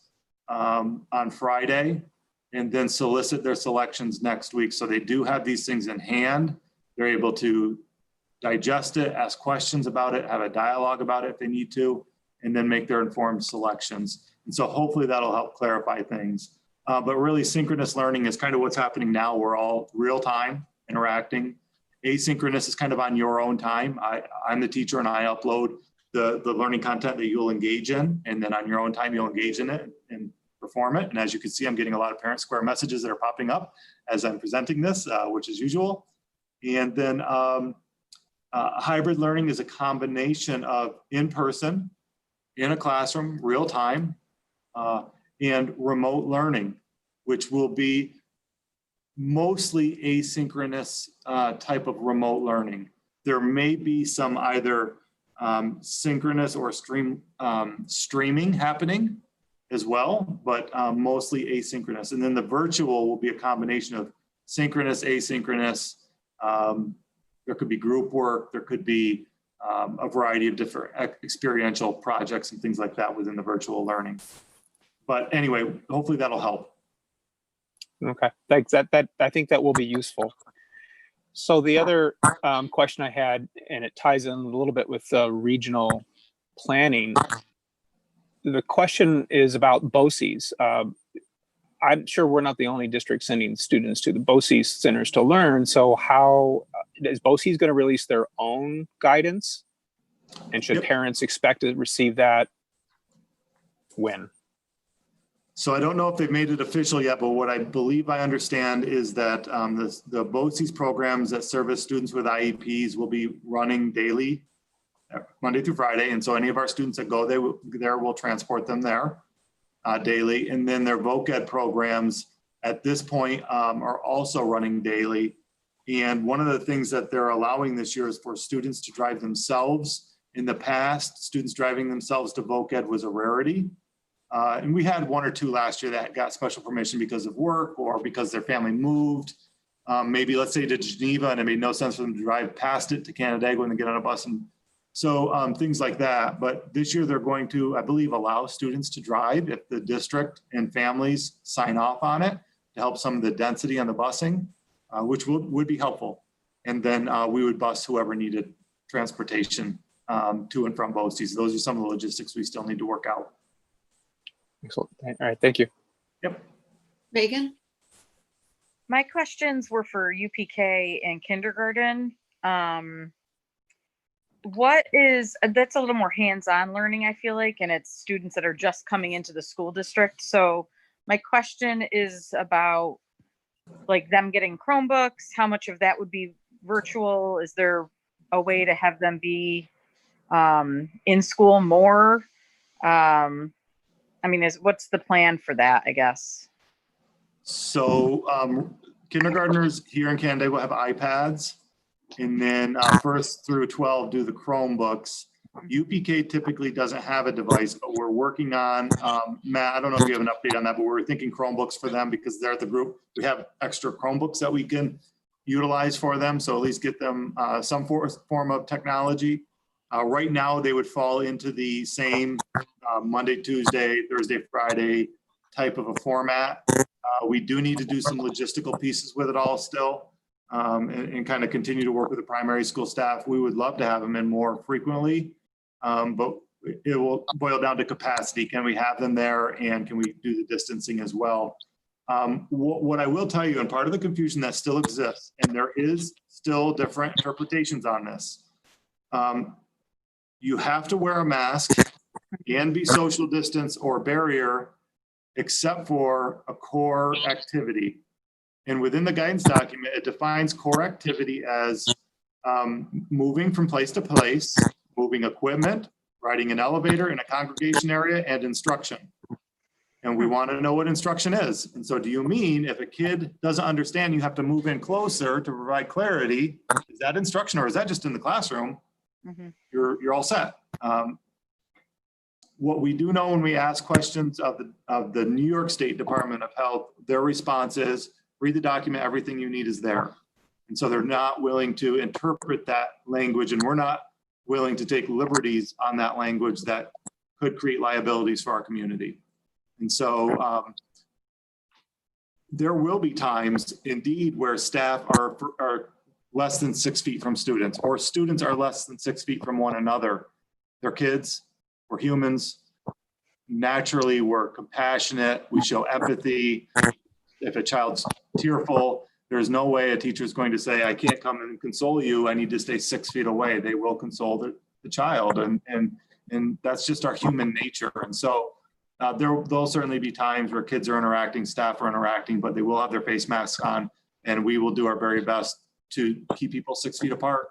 on Friday, and then solicit their selections next week. So they do have these things in hand. They're able to digest it, ask questions about it, have a dialogue about it if they need to, and then make their informed selections. And so hopefully that'll help clarify things. But really, synchronous learning is kind of what's happening now. We're all real time interacting. Asynchronous is kind of on your own time. I'm the teacher and I upload the learning content that you'll engage in, and then on your own time you'll engage in it and perform it. And as you can see, I'm getting a lot of parent square messages that are popping up as I'm presenting this, which is usual. And then hybrid learning is a combination of in-person, in a classroom, real time, and remote learning, which will be mostly asynchronous type of remote learning. There may be some either synchronous or streaming happening as well, but mostly asynchronous. And then the virtual will be a combination of synchronous, asynchronous. There could be group work, there could be a variety of different experiential projects and things like that within the virtual learning. But anyway, hopefully that'll help. Okay, thanks. I think that will be useful. So the other question I had, and it ties in a little bit with regional planning. The question is about BOCES. I'm sure we're not the only district sending students to the BOCES centers to learn. So how is BOCES going to release their own guidance? And should parents expect to receive that when? So I don't know if they've made it official yet, but what I believe I understand is that the BOCES programs that service students with IEPs will be running daily, Monday through Friday. And so any of our students that go there will transport them there daily. And then their voc ed programs at this point are also running daily. And one of the things that they're allowing this year is for students to drive themselves. In the past, students driving themselves to voc ed was a rarity. And we had 1 or 2 last year that got special permission because of work or because their family moved. Maybe let's say to Geneva and it made no sense for them to drive past it to Canandaigua and then get on a bus. And so things like that. But this year they're going to, I believe, allow students to drive if the district and families sign off on it to help some of the density on the busing, which would be helpful. And then we would bus whoever needed transportation to and from BOCES. Those are some of the logistics we still need to work out. Excellent. All right, thank you. Yep. Megan? My questions were for UPK and kindergarten. That's a little more hands-on learning, I feel like, and it's students that are just coming into the school district. So my question is about like them getting Chromebooks, how much of that would be virtual? Is there a way to have them be in school more? What's the plan for that, I guess? So kindergartners here in Canada will have iPads, and then 1st through 12 do the Chromebooks. UPK typically doesn't have a device, but we're working on, Matt, I don't know if you have an update on that, but we're thinking Chromebooks for them because they're at the group. We have extra Chromebooks that we can utilize for them. So at least get them some form of technology. Right now, they would fall into the same Monday, Tuesday, Thursday, Friday type of a format. We do need to do some logistical pieces with it all still and kind of continue to work with the primary school staff. We would love to have them in more frequently, but it will boil down to capacity. Can we have them there and can we do the distancing as well? What I will tell you, and part of the confusion that still exists, and there is still different interpretations on this, you have to wear a mask and be social distance or barrier except for a core activity. And within the guidance document, it defines core activity as moving from place to place, moving equipment, riding an elevator in a congregation area, and instruction. And we want to know what instruction is. And so do you mean if a kid doesn't understand, you have to move in closer to provide clarity? Is that instruction or is that just in the classroom? Mm-hmm. You're all set. What we do know when we ask questions of the New York State Department of Health, their response is, read the document, everything you need is there. And so they're not willing to interpret that language, and we're not willing to take liberties on that language that could create liabilities for our community. And so there will be times indeed where staff are less than 6 feet from students, or students are less than 6 feet from one another. They're kids, we're humans. Naturally, we're compassionate, we show empathy. If a child's tearful, there's no way a teacher is going to say, I can't come and console you, I need to stay 6 feet away. They will console the child, and that's just our human nature. And so there'll certainly be times where kids are interacting, staff are interacting, but they will have their face masks on, and we will do our very best to keep people 6 feet apart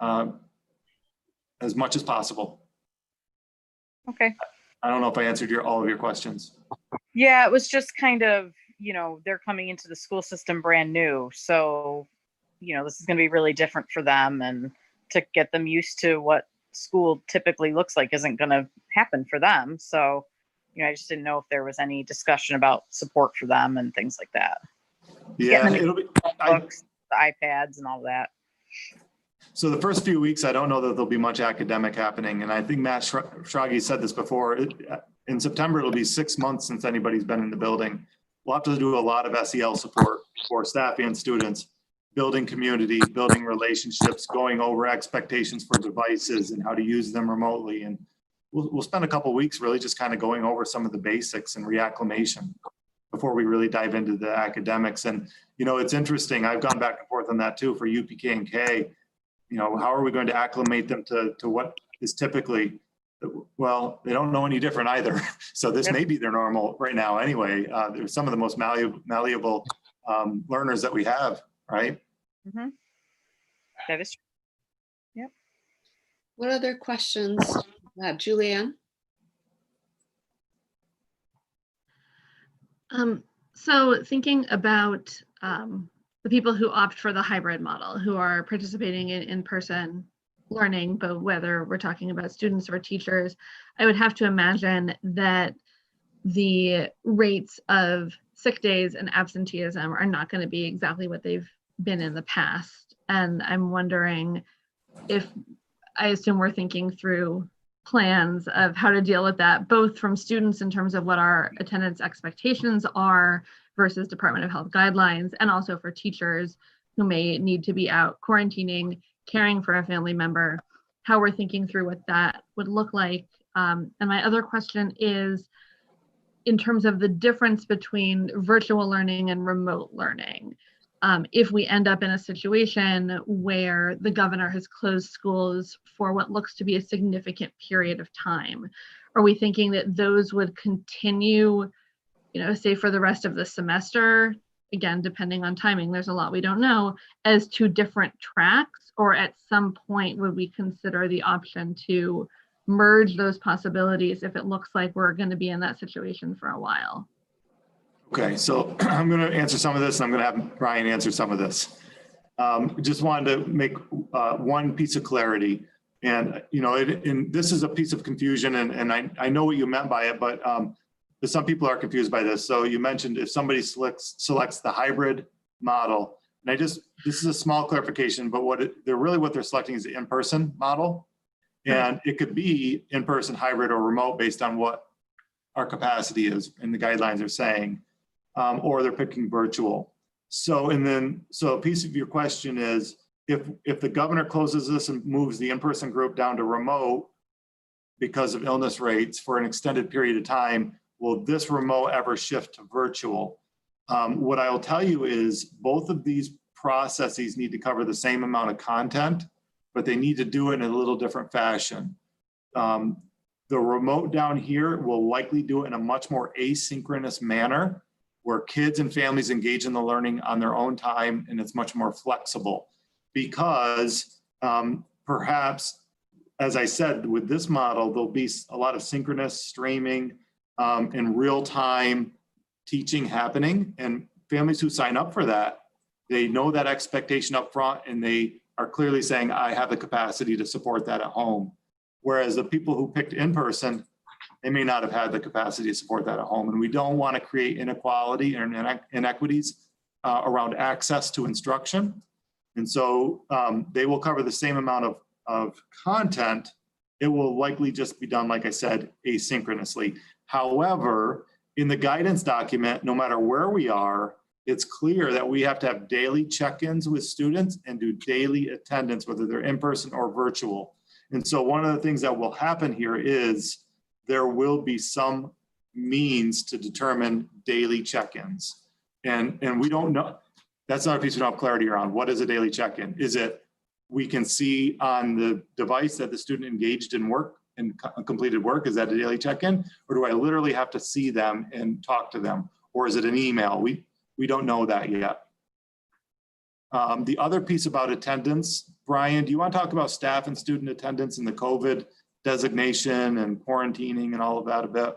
as much as possible. Okay. I don't know if I answered all of your questions. Yeah, it was just kind of, they're coming into the school system brand new. So, this is going to be really different for them, and to get them used to what school typically looks like isn't going to happen for them. So, I just didn't know if there was any discussion about support for them and things like that. Yeah, it'll be books, the iPads and all that. So the first few weeks, I don't know that there'll be much academic happening. And I think Matt Schrage said this before. In September, it'll be 6 months since anybody's been in the building. We'll have to do a lot of SEL support for staff and students, building community, building relationships, going over expectations for devices and how to use them remotely. And we'll spend a couple of weeks really just kind of going over some of the basics and reacclimation before we really dive into the academics. And, it's interesting. I've gone back and forth on that too for UPK and K. How are we going to acclimate them to what is typically, well, they don't know any different either. So this may be their normal right now anyway. They're some of the most malleable learners that we have, right? Mm-hmm. That is true. Yep. What other questions? Julianne? So thinking about the people who opt for the hybrid model, who are participating in in-person learning, but whether we're talking about students or teachers, I would have to imagine that the rates of sick days and absenteeism are not going to be exactly what they've been in the past. And I'm wondering if, I assume we're thinking through plans of how to deal with that, both from students in terms of what our attendance expectations are versus Department of Health guidelines, and also for teachers who may need to be out quarantining, caring for a family member, how we're thinking through what that would look like. And my other question is, in terms of the difference between virtual learning and remote learning, if we end up in a situation where the governor has closed schools for what looks to be a significant period of time, are we thinking that those would continue, say for the rest of the semester? Again, depending on timing, there's a lot we don't know, as two different tracks, or at some point would we consider the option to merge those possibilities if it looks like we're going to be in that situation for a while? Okay, so I'm going to answer some of this, and I'm going to have Brian answer some of this. Just wanted to make one piece of clarity. And, this is a piece of confusion, and I know what you meant by it, but some people are confused by this. So you mentioned if somebody selects the hybrid model, and this is a small clarification, but what they're selecting is the in-person model. And it could be in-person, hybrid, or remote based on what our capacity is and the guidelines are saying. Or they're picking virtual. So a piece of your question is, if the governor closes this and moves the in-person group down to remote because of illness rates for an extended period of time, will this remote ever shift to virtual? What I will tell you is both of these processes need to cover the same amount of content, but they need to do it in a little different fashion. The remote down here will likely do it in a much more asynchronous manner, where kids and families engage in the learning on their own time, and it's much more flexible. Because perhaps, as I said, with this model, there'll be a lot of synchronous streaming and real-time teaching happening, and families who sign up for that, they know that expectation up front, and they are clearly saying, I have the capacity to support that at home. Whereas the people who picked in-person, they may not have had the capacity to support that at home. And we don't want to create inequality and inequities around access to instruction. And so they will cover the same amount of content. It will likely just be done, like I said, asynchronously. However, in the guidance document, no matter where we are, it's clear that we have to have daily check-ins with students and do daily attendance, whether they're in person or virtual. And so one of the things that will happen here is there will be some means to determine daily check-ins. And we don't know, that's not a piece we don't have clarity around. What is a daily check-in? Is it we can see on the device that the student engaged in work and completed work? Is that a daily check-in? Or do I literally have to see them and talk to them? Or is it an email? We don't know that yet. The other piece about attendance, Brian, do you want to talk about staff and student attendance and the COVID designation and quarantining and all of that a bit?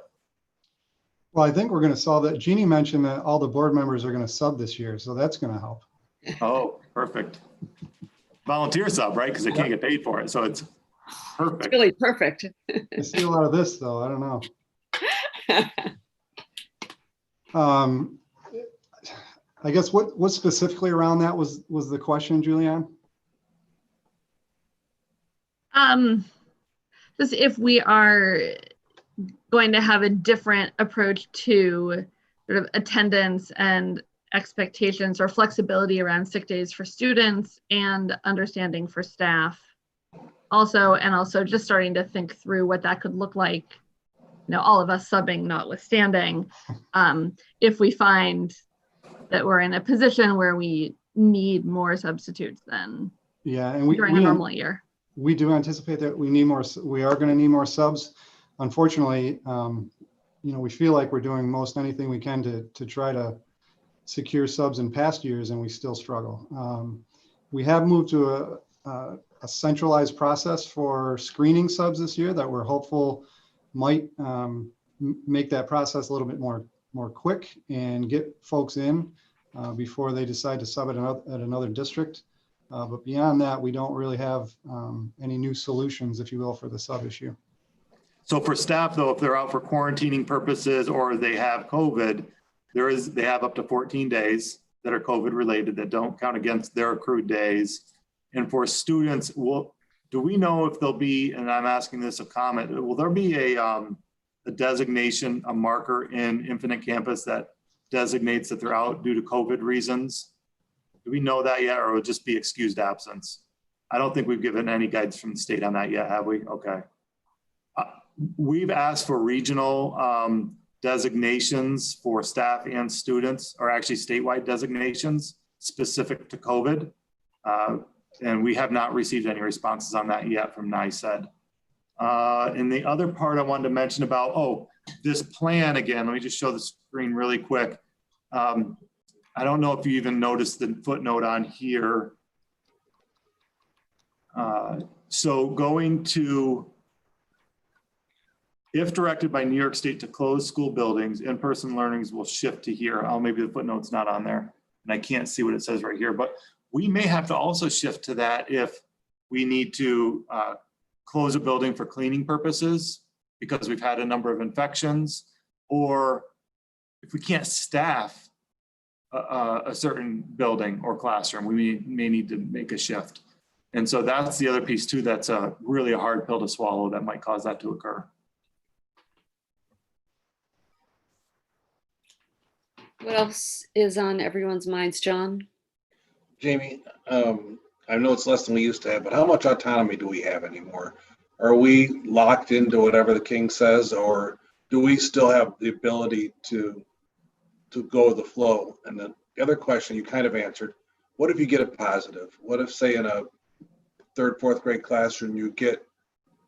Well, I think we're going to solve that. Jeannie mentioned that all the board members are going to sub this year, so that's going to help. Oh, perfect. Volunteer sub, right? Because they can't get paid for it, so it's perfect. It's really perfect. I see a lot of this, though. I don't know. I guess what specifically around that was the question, Julianne? Just if we are going to have a different approach to sort of attendance and expectations or flexibility around sick days for students and understanding for staff. Also just starting to think through what that could look like, all of us subbing notwithstanding, if we find that we're in a position where we need more substitutes than during a normal year. We do anticipate that we are going to need more subs. Unfortunately, we feel like we're doing most anything we can to try to secure subs in past years, and we still struggle. We have moved to a centralized process for screening subs this year that we're hopeful might make that process a little bit more quick and get folks in before they decide to sub at another district. But beyond that, we don't really have any new solutions, if you will, for the sub issue. So for staff though, if they're out for quarantining purposes or they have COVID, they have up to 14 days that are COVID related that don't count against their accrued days. And for students, do we know if there'll be, and I'm asking this of comment, will there be a designation, a marker in Infinite Campus that designates that they're out due to COVID reasons? Do we know that yet, or will it just be excused absence? I don't think we've given any guidance from the state on that yet, have we? Okay. We've asked for regional designations for staff and students, or actually statewide designations specific to COVID. And we have not received any responses on that yet from NICED. And the other part I wanted to mention about, this plan again, let me just show the screen really quick. I don't know if you even noticed the footnote on here. So going to, if directed by New York State to close school buildings, in-person learnings will shift to here. Maybe the footnote's not on there and I can't see what it says right here, but we may have to also shift to that if we need to close a building for cleaning purposes because we've had a number of infections, or if we can't staff a certain building or classroom, we may need to make a shift. And so that's the other piece too, that's really a hard pill to swallow that might cause that to occur. What else is on everyone's minds, John? Jamie, I know it's less than we used to have, but how much autonomy do we have anymore? Are we locked into whatever the king says, or do we still have the ability to go with the flow? And then the other question you kind of answered, what if you get a positive? What if, say, in a third, fourth grade classroom, you get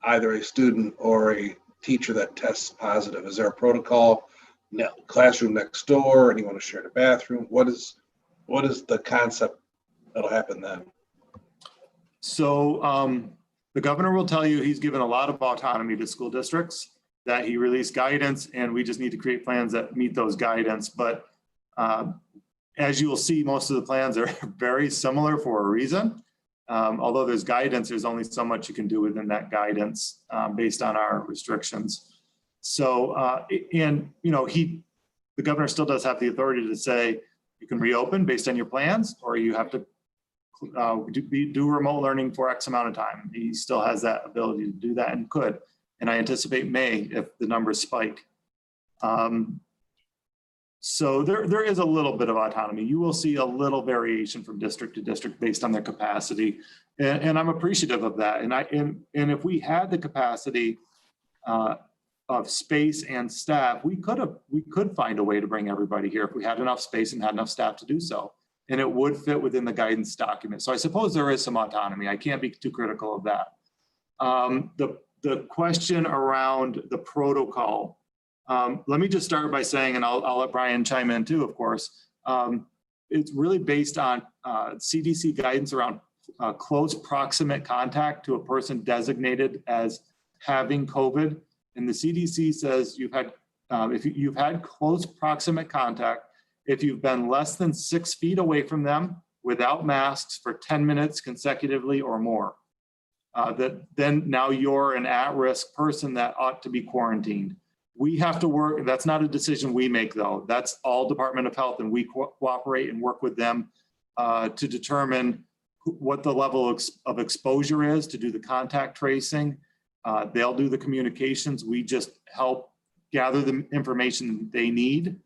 either a student or a teacher that tests positive? Is there a protocol? Classroom next door, and you want to share the bathroom? What is the concept that'll happen then? So the governor will tell you he's given a lot of autonomy to school districts, that he released guidance, and we just need to create plans that meet those guidance. But as you will see, most of the plans are very similar for a reason. Although there's guidance, there's only so much you can do within that guidance based on our restrictions. So, and you know, the governor still does have the authority to say you can reopen based on your plans, or you have to do remote learning for X amount of time. He still has that ability to do that and could. And I anticipate may if the numbers spike. So there is a little bit of autonomy. You will see a little variation from district to district based on their capacity. And I'm appreciative of that. And if we had the capacity of space and staff, we could find a way to bring everybody here if we had enough space and had enough staff to do so. And it would fit within the guidance document. So I suppose there is some autonomy. I can't be too critical of that. The question around the protocol, let me just start by saying, and I'll let Brian chime in too, of course, it's really based on CDC guidance around close proximate contact to a person designated as having COVID. And the CDC says if you've had close proximate contact, if you've been less than 6 feet away from them without masks for 10 minutes consecutively or more, then now you're an at-risk person that ought to be quarantined. We have to work, that's not a decision we make though. That's all Department of Health, and we cooperate and work with them to determine what the level of exposure is, to do the contact tracing. They'll do the communications. We just help gather the information they need,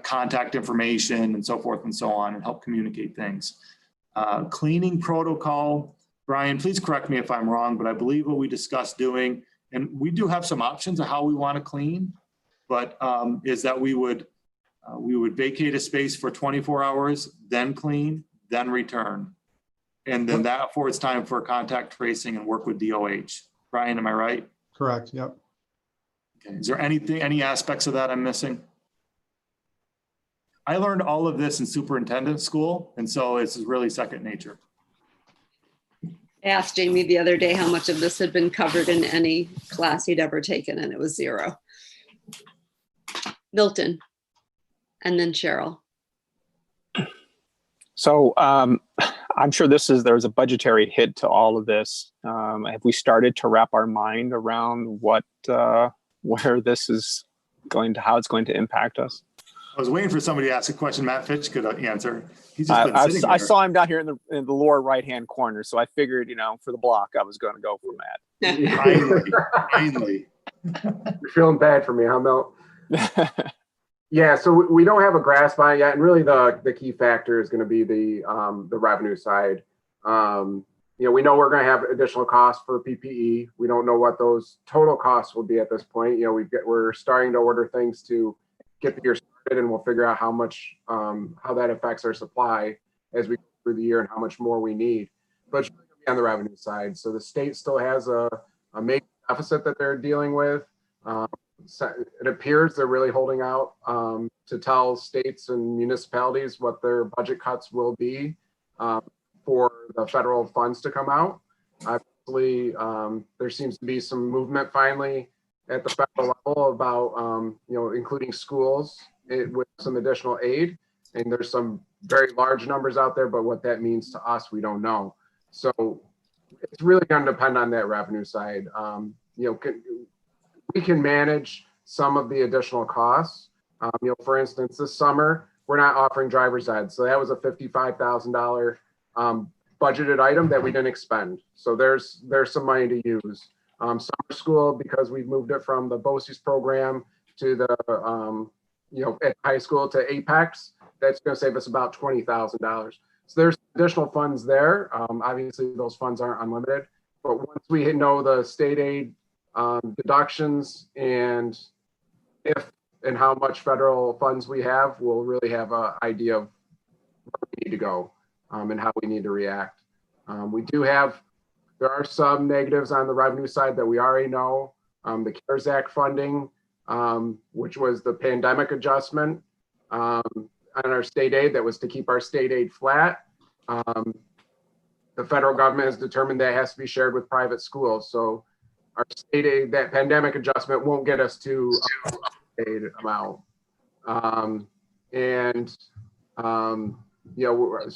contact information and so forth and so on, and help communicate things. Cleaning protocol, Brian, please correct me if I'm wrong, but I believe what we discussed doing, and we do have some options of how we want to clean, but is that we would vacate a space for 24 hours, then clean, then return. And then that affords time for contact tracing and work with DOH. Brian, am I right? Correct, yep. Okay. Is there any aspects of that I'm missing? I learned all of this in superintendent school, and so it's really second nature. I asked Jamie the other day how much of this had been covered in any class he'd ever taken, and it was 0. Milton, and then Cheryl. So I'm sure there's a budgetary hit to all of this. Have we started to wrap our mind around where this is going to, how it's going to impact us? I was waiting for somebody to ask a question Matt Fitch could answer. He's just been sitting there. I saw him down here in the lower right-hand corner, so I figured, for the block, I was going to go for Matt. Finally. You're feeling bad for me, huh, Mel? Yeah, so we don't have a grasp on it yet, and really the key factor is going to be the revenue side. We know we're going to have additional costs for PPE. We don't know what those total costs will be at this point. We're starting to order things to get the year started, and we'll figure out how much how that affects our supply as we go through the year and how much more we need. But it's really going to be on the revenue side. So the state still has a major deficit that they're dealing with. So it appears they're really holding out to tell states and municipalities what their budget cuts will be for the federal funds to come out. Obviously, there seems to be some movement finally at the federal level about including schools with some additional aid. And there's some very large numbers out there, but what that means to us, we don't know. So it's really going to depend on that revenue side. We can manage some of the additional costs. For instance, this summer, we're not offering driver's ed. So that was a $55,000 budgeted item that we didn't expend. So there's some money to use. Summer school, because we've moved it from the BOCES program to the, at high school to Apex, that's going to save us about $20,000. So there's additional funds there. Obviously, those funds aren't unlimited. But once we know the state aid deductions and if and how much federal funds we have, we'll really have an idea of where we need to go and how we need to react. There are some negatives on the revenue side that we already know. The CARES Act funding, which was the pandemic adjustment on our state aid, that was to keep our state aid flat. The federal government has determined that has to be shared with private schools. So our state aid, that pandemic adjustment won't get us to aid amount. Some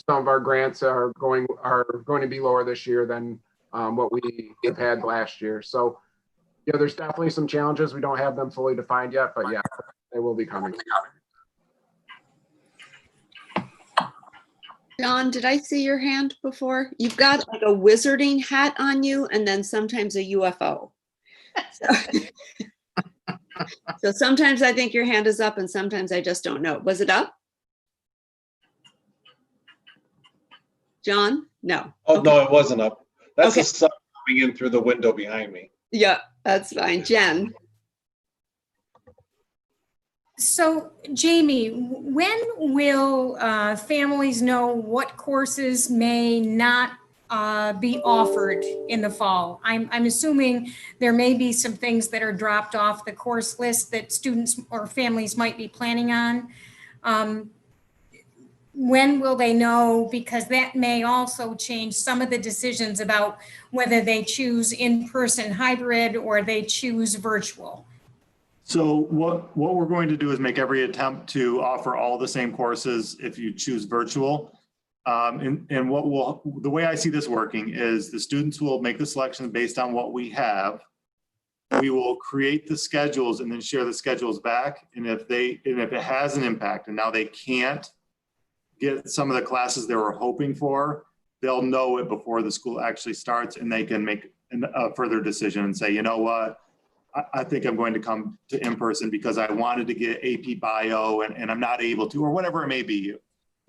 of our grants are going to be lower this year than what we have had last year. So, there's definitely some challenges. We don't have them fully defined yet, but yeah, they will be coming. John, did I see your hand before? You've got like a wizarding hat on you and then sometimes a UFO. So sometimes I think your hand is up and sometimes I just don't know. Was it up? John? No. Oh, okay. No, it wasn't up. That's okay. The sun coming in through the window behind me. Yeah, that's fine. Jen? So, Jamie, when will families know what courses may not be offered in the fall? I'm assuming there may be some things that are dropped off the course list that students or families might be planning on. When will they know? Because that may also change some of the decisions about whether they choose in-person hybrid or they choose virtual. So what we're going to do is make every attempt to offer all the same courses if you choose virtual. And the way I see this working is the students will make the selection based on what we have. We will create the schedules and then share the schedules back. And if it has an impact and now they can't get some of the classes they were hoping for, they'll know it before the school actually starts and they can make a further decision and say, you know what, I think I'm going to come to in-person because I wanted to get AP Bio and I'm not able to, or whatever it may be,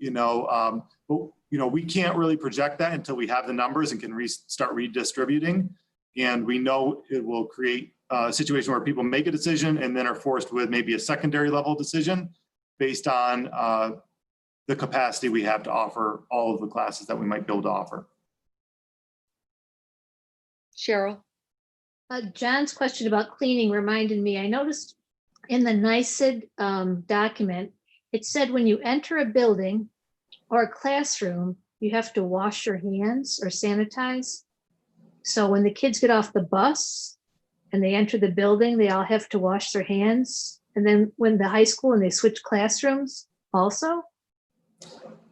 but we can't really project that until we have the numbers and can start redistributing. And we know it will create a situation where people make a decision and then are forced with maybe a secondary level decision based on the capacity we have to offer all of the classes that we might be able to offer. Cheryl? John's question about cleaning reminded me, I noticed in the NYSID document, it said when you enter a building or a classroom, you have to wash your hands or sanitize. So when the kids get off the bus and they enter the building, they all have to wash their hands. And then when the high school and they switch classrooms also?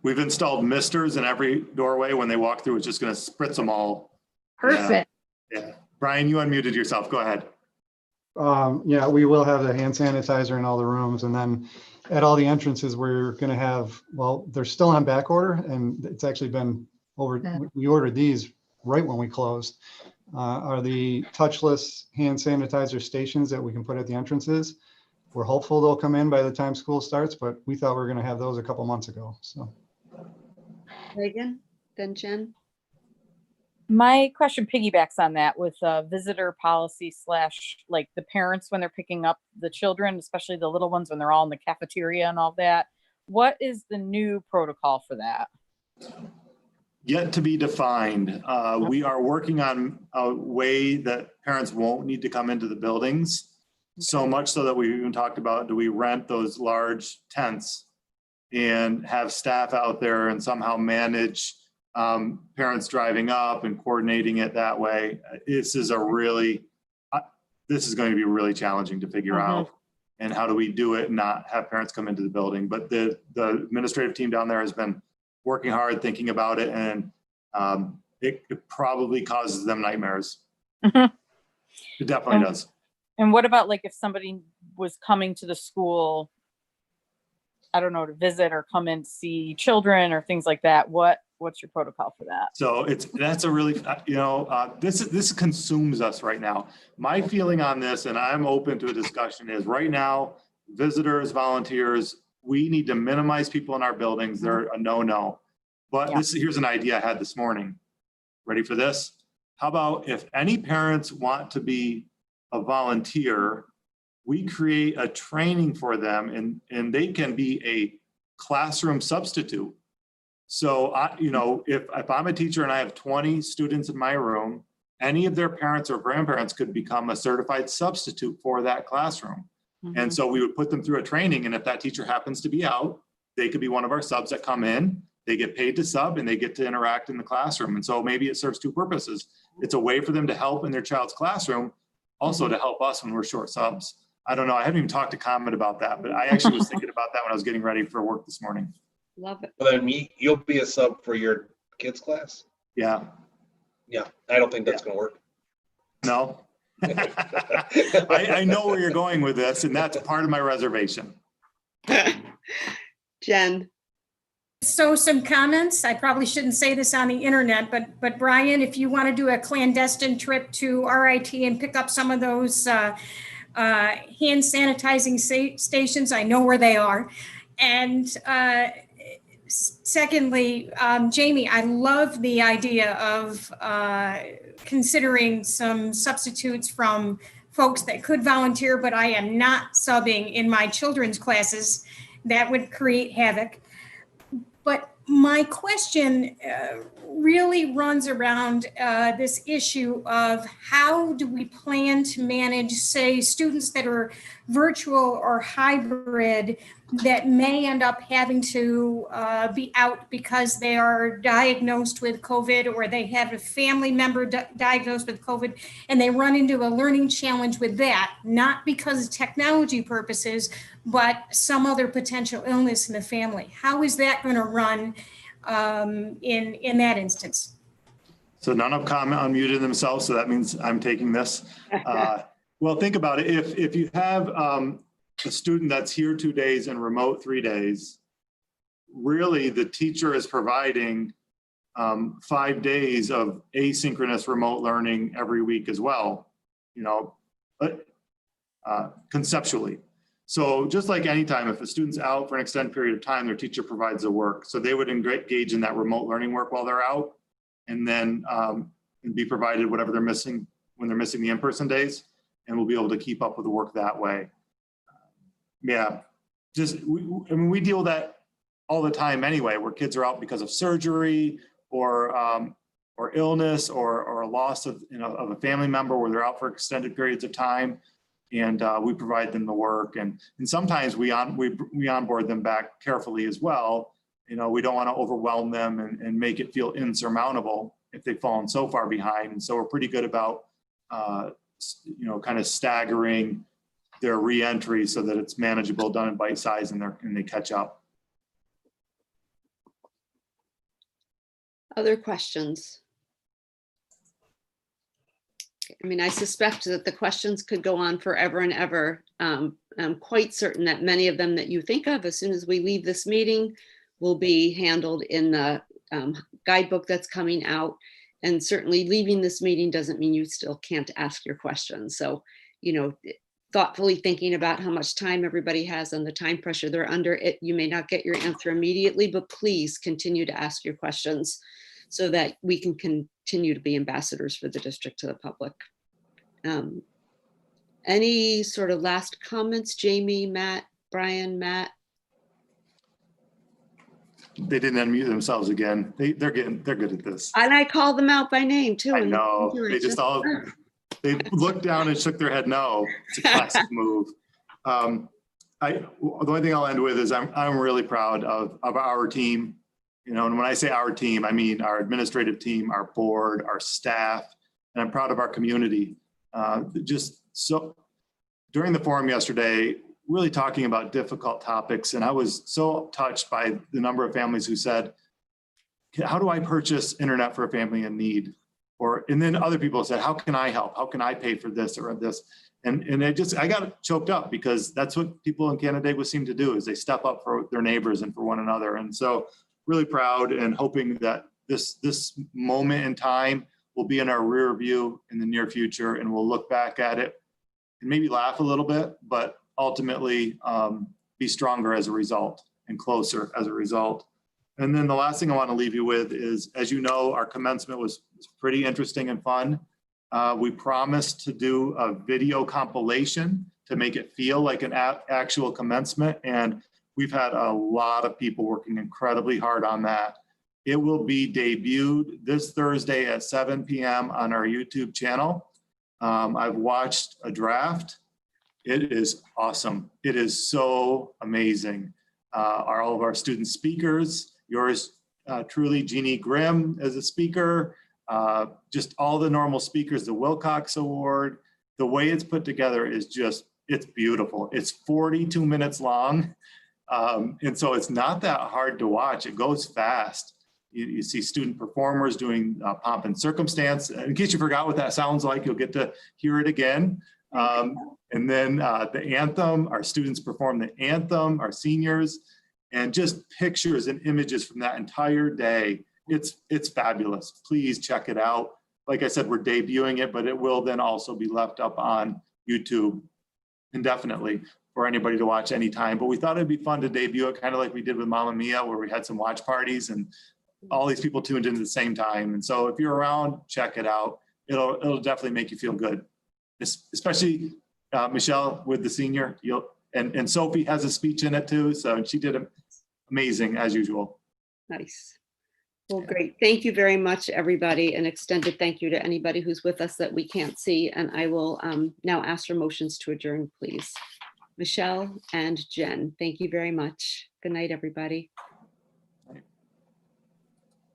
We've installed misters in every doorway. When they walk through, it's just going to spritz them all. Perfect. Yeah. Brian, you unmuted yourself. Go ahead. Yeah, we will have the hand sanitizer in all the rooms, and then at all the entrances, we're going to have, well, they're still on back order, and it's actually been over, we ordered these right when we closed, are the touchless hand sanitizer stations that we can put at the entrances. We're hopeful they'll come in by the time school starts, but we thought we were going to have those a couple months ago. So, Megan, then Jen. My question piggybacks on that with visitor policy / like the parents when they're picking up the children, especially the little ones when they're all in the cafeteria and all that. What is the new protocol for that? Yet to be defined. We are working on a way that parents won't need to come into the buildings. So much so that we even talked about, do we rent those large tents and have staff out there and somehow manage parents driving up and coordinating it that way. This is going to be really challenging to figure out. And how do we do it and not have parents come into the building? But the administrative team down there has been working hard, thinking about it, and it probably causes them nightmares. It definitely does. And what about like if somebody was coming to the school, I don't know, to visit or come and see children or things like that? What's your protocol for that? So that's a really, this consumes us right now. My feeling on this, and I'm open to a discussion, is right now, visitors, volunteers, we need to minimize people in our buildings. They're a no-no. But here's an idea I had this morning. Ready for this? How about if any parents want to be a volunteer, we create a training for them and they can be a classroom substitute. So, if I'm a teacher and I have 20 students in my room, any of their parents or grandparents could become a certified substitute for that classroom. And so we would put them through a training. And if that teacher happens to be out, they could be one of our subs that come in, they get paid to sub and they get to interact in the classroom. And so maybe it serves two purposes. It's a way for them to help in their child's classroom, also to help us when we're short subs. I don't know. I haven't even talked to Comet about that, but I actually was thinking about that when I was getting ready for work this morning. Love it. Well, then you'll be a sub for your kids' class? Yeah. Yeah, I don't think that's going to work. No. I know where you're going with this, and that's part of my reservation. Jen. So some comments, I probably shouldn't say this on the internet, but Brian, if you want to do a clandestine trip to RIT and pick up some of those hand sanitizing stations, I know where they are. And secondly, Jamie, I love the idea of considering some substitutes from folks that could volunteer, but I am not subbing in my children's classes. That would create havoc. But my question really runs around this issue of how do we plan to manage, say, students that are virtual or hybrid that may end up having to be out because they are diagnosed with COVID or they have a family member diagnosed with COVID and they run into a learning challenge with that, not because of technology purposes, but some other potential illness in the family. How is that going to run in that instance? So none of comment unmuted themselves, so that means I'm taking this. Well, think about it. If you have a student that's here 2 days and remote 3 days, really the teacher is providing 5 days of asynchronous remote learning every week as well, conceptually. So just like anytime, if a student's out for an extended period of time, their teacher provides the work. So they would engage in that remote learning work while they're out, and then be provided whatever they're missing when they're missing the in-person days, and we'll be able to keep up with the work that way. We deal with that all the time anyway, where kids are out because of surgery or illness or a loss of a family member, where they're out for extended periods of time. And we provide them the work, and sometimes we onboard them back carefully as well. We don't want to overwhelm them and make it feel insurmountable if they've fallen so far behind. And so we're pretty good about kind of staggering their re-entry so that it's manageable, done in bite size, and they catch up. Other questions? I mean, I suspect that the questions could go on forever and ever. I'm quite certain that many of them that you think of as soon as we leave this meeting will be handled in the guidebook that's coming out. And certainly leaving this meeting doesn't mean you still can't ask your questions. So, you know, thoughtfully thinking about how much time everybody has and the time pressure they're under, you may not get your answer immediately, but please continue to ask your questions so that we can continue to be ambassadors for the district to the public. Any sort of last comments, Jamie, Matt, Brian, Matt? They didn't unmute themselves again. They're good at this. And I call them out by name too. I and know. do it. They just all, they looked down and shook their head no. It's a classic move. The only thing I'll end with is I'm really proud of our team. You know, and when I say our team, I mean our administrative team, our board, our staff, and I'm proud of our community. Just so during the forum yesterday, really talking about difficult topics, and I was so touched by the number of families who said, how do I purchase internet for a family in need? And then other people said, how can I help? How can I pay for this or this? And I got choked up because that's what people in Canandaigua seem to do, is they step up for their neighbors and for one another. And so really proud and hoping that this moment in time will be in our rear view in the near future, and we'll look back at it and maybe laugh a little bit, but ultimately be stronger as a result and closer as a result. And then the last thing I want to leave you with is, as you know, our commencement was pretty interesting and fun. We promised to do a video compilation to make it feel like an actual commencement. And we've had a lot of people working incredibly hard on that. It will be debuted this Thursday at 7 p.m. on our YouTube channel. I've watched a draft. It is awesome. It is so amazing. All of our student speakers, yours truly, Jeannie Grimm, as a speaker, just all the normal speakers, the Wilcox Award, the way it's put together is just, it's beautiful. It's 42 minutes long. And so it's not that hard to watch. It goes fast. You see student performers doing pomp and circumstance. In case you forgot what that sounds like, you'll get to hear it again. And then the anthem, our students perform the anthem, our seniors, and just pictures and images from that entire day. It's fabulous. Please check it out. Like I said, we're debuting it, but it will then also be left up on YouTube indefinitely for anybody to watch anytime. But we thought it'd be fun to debut it, kind of like we did with Mamma Mia, where we had some watch parties and all these people tuned in at the same time. And so if you're around, check it out. It'll definitely make you feel good, especially Michelle with the senior. And Sophie has a speech in it too. So she did amazing as usual. Nice. Well, great. Thank you very much, everybody. An extended thank you to anybody who's with us that we can't see. And I will now ask for motions to adjourn, please. Michelle and Jen, thank you very much. Good night, everybody.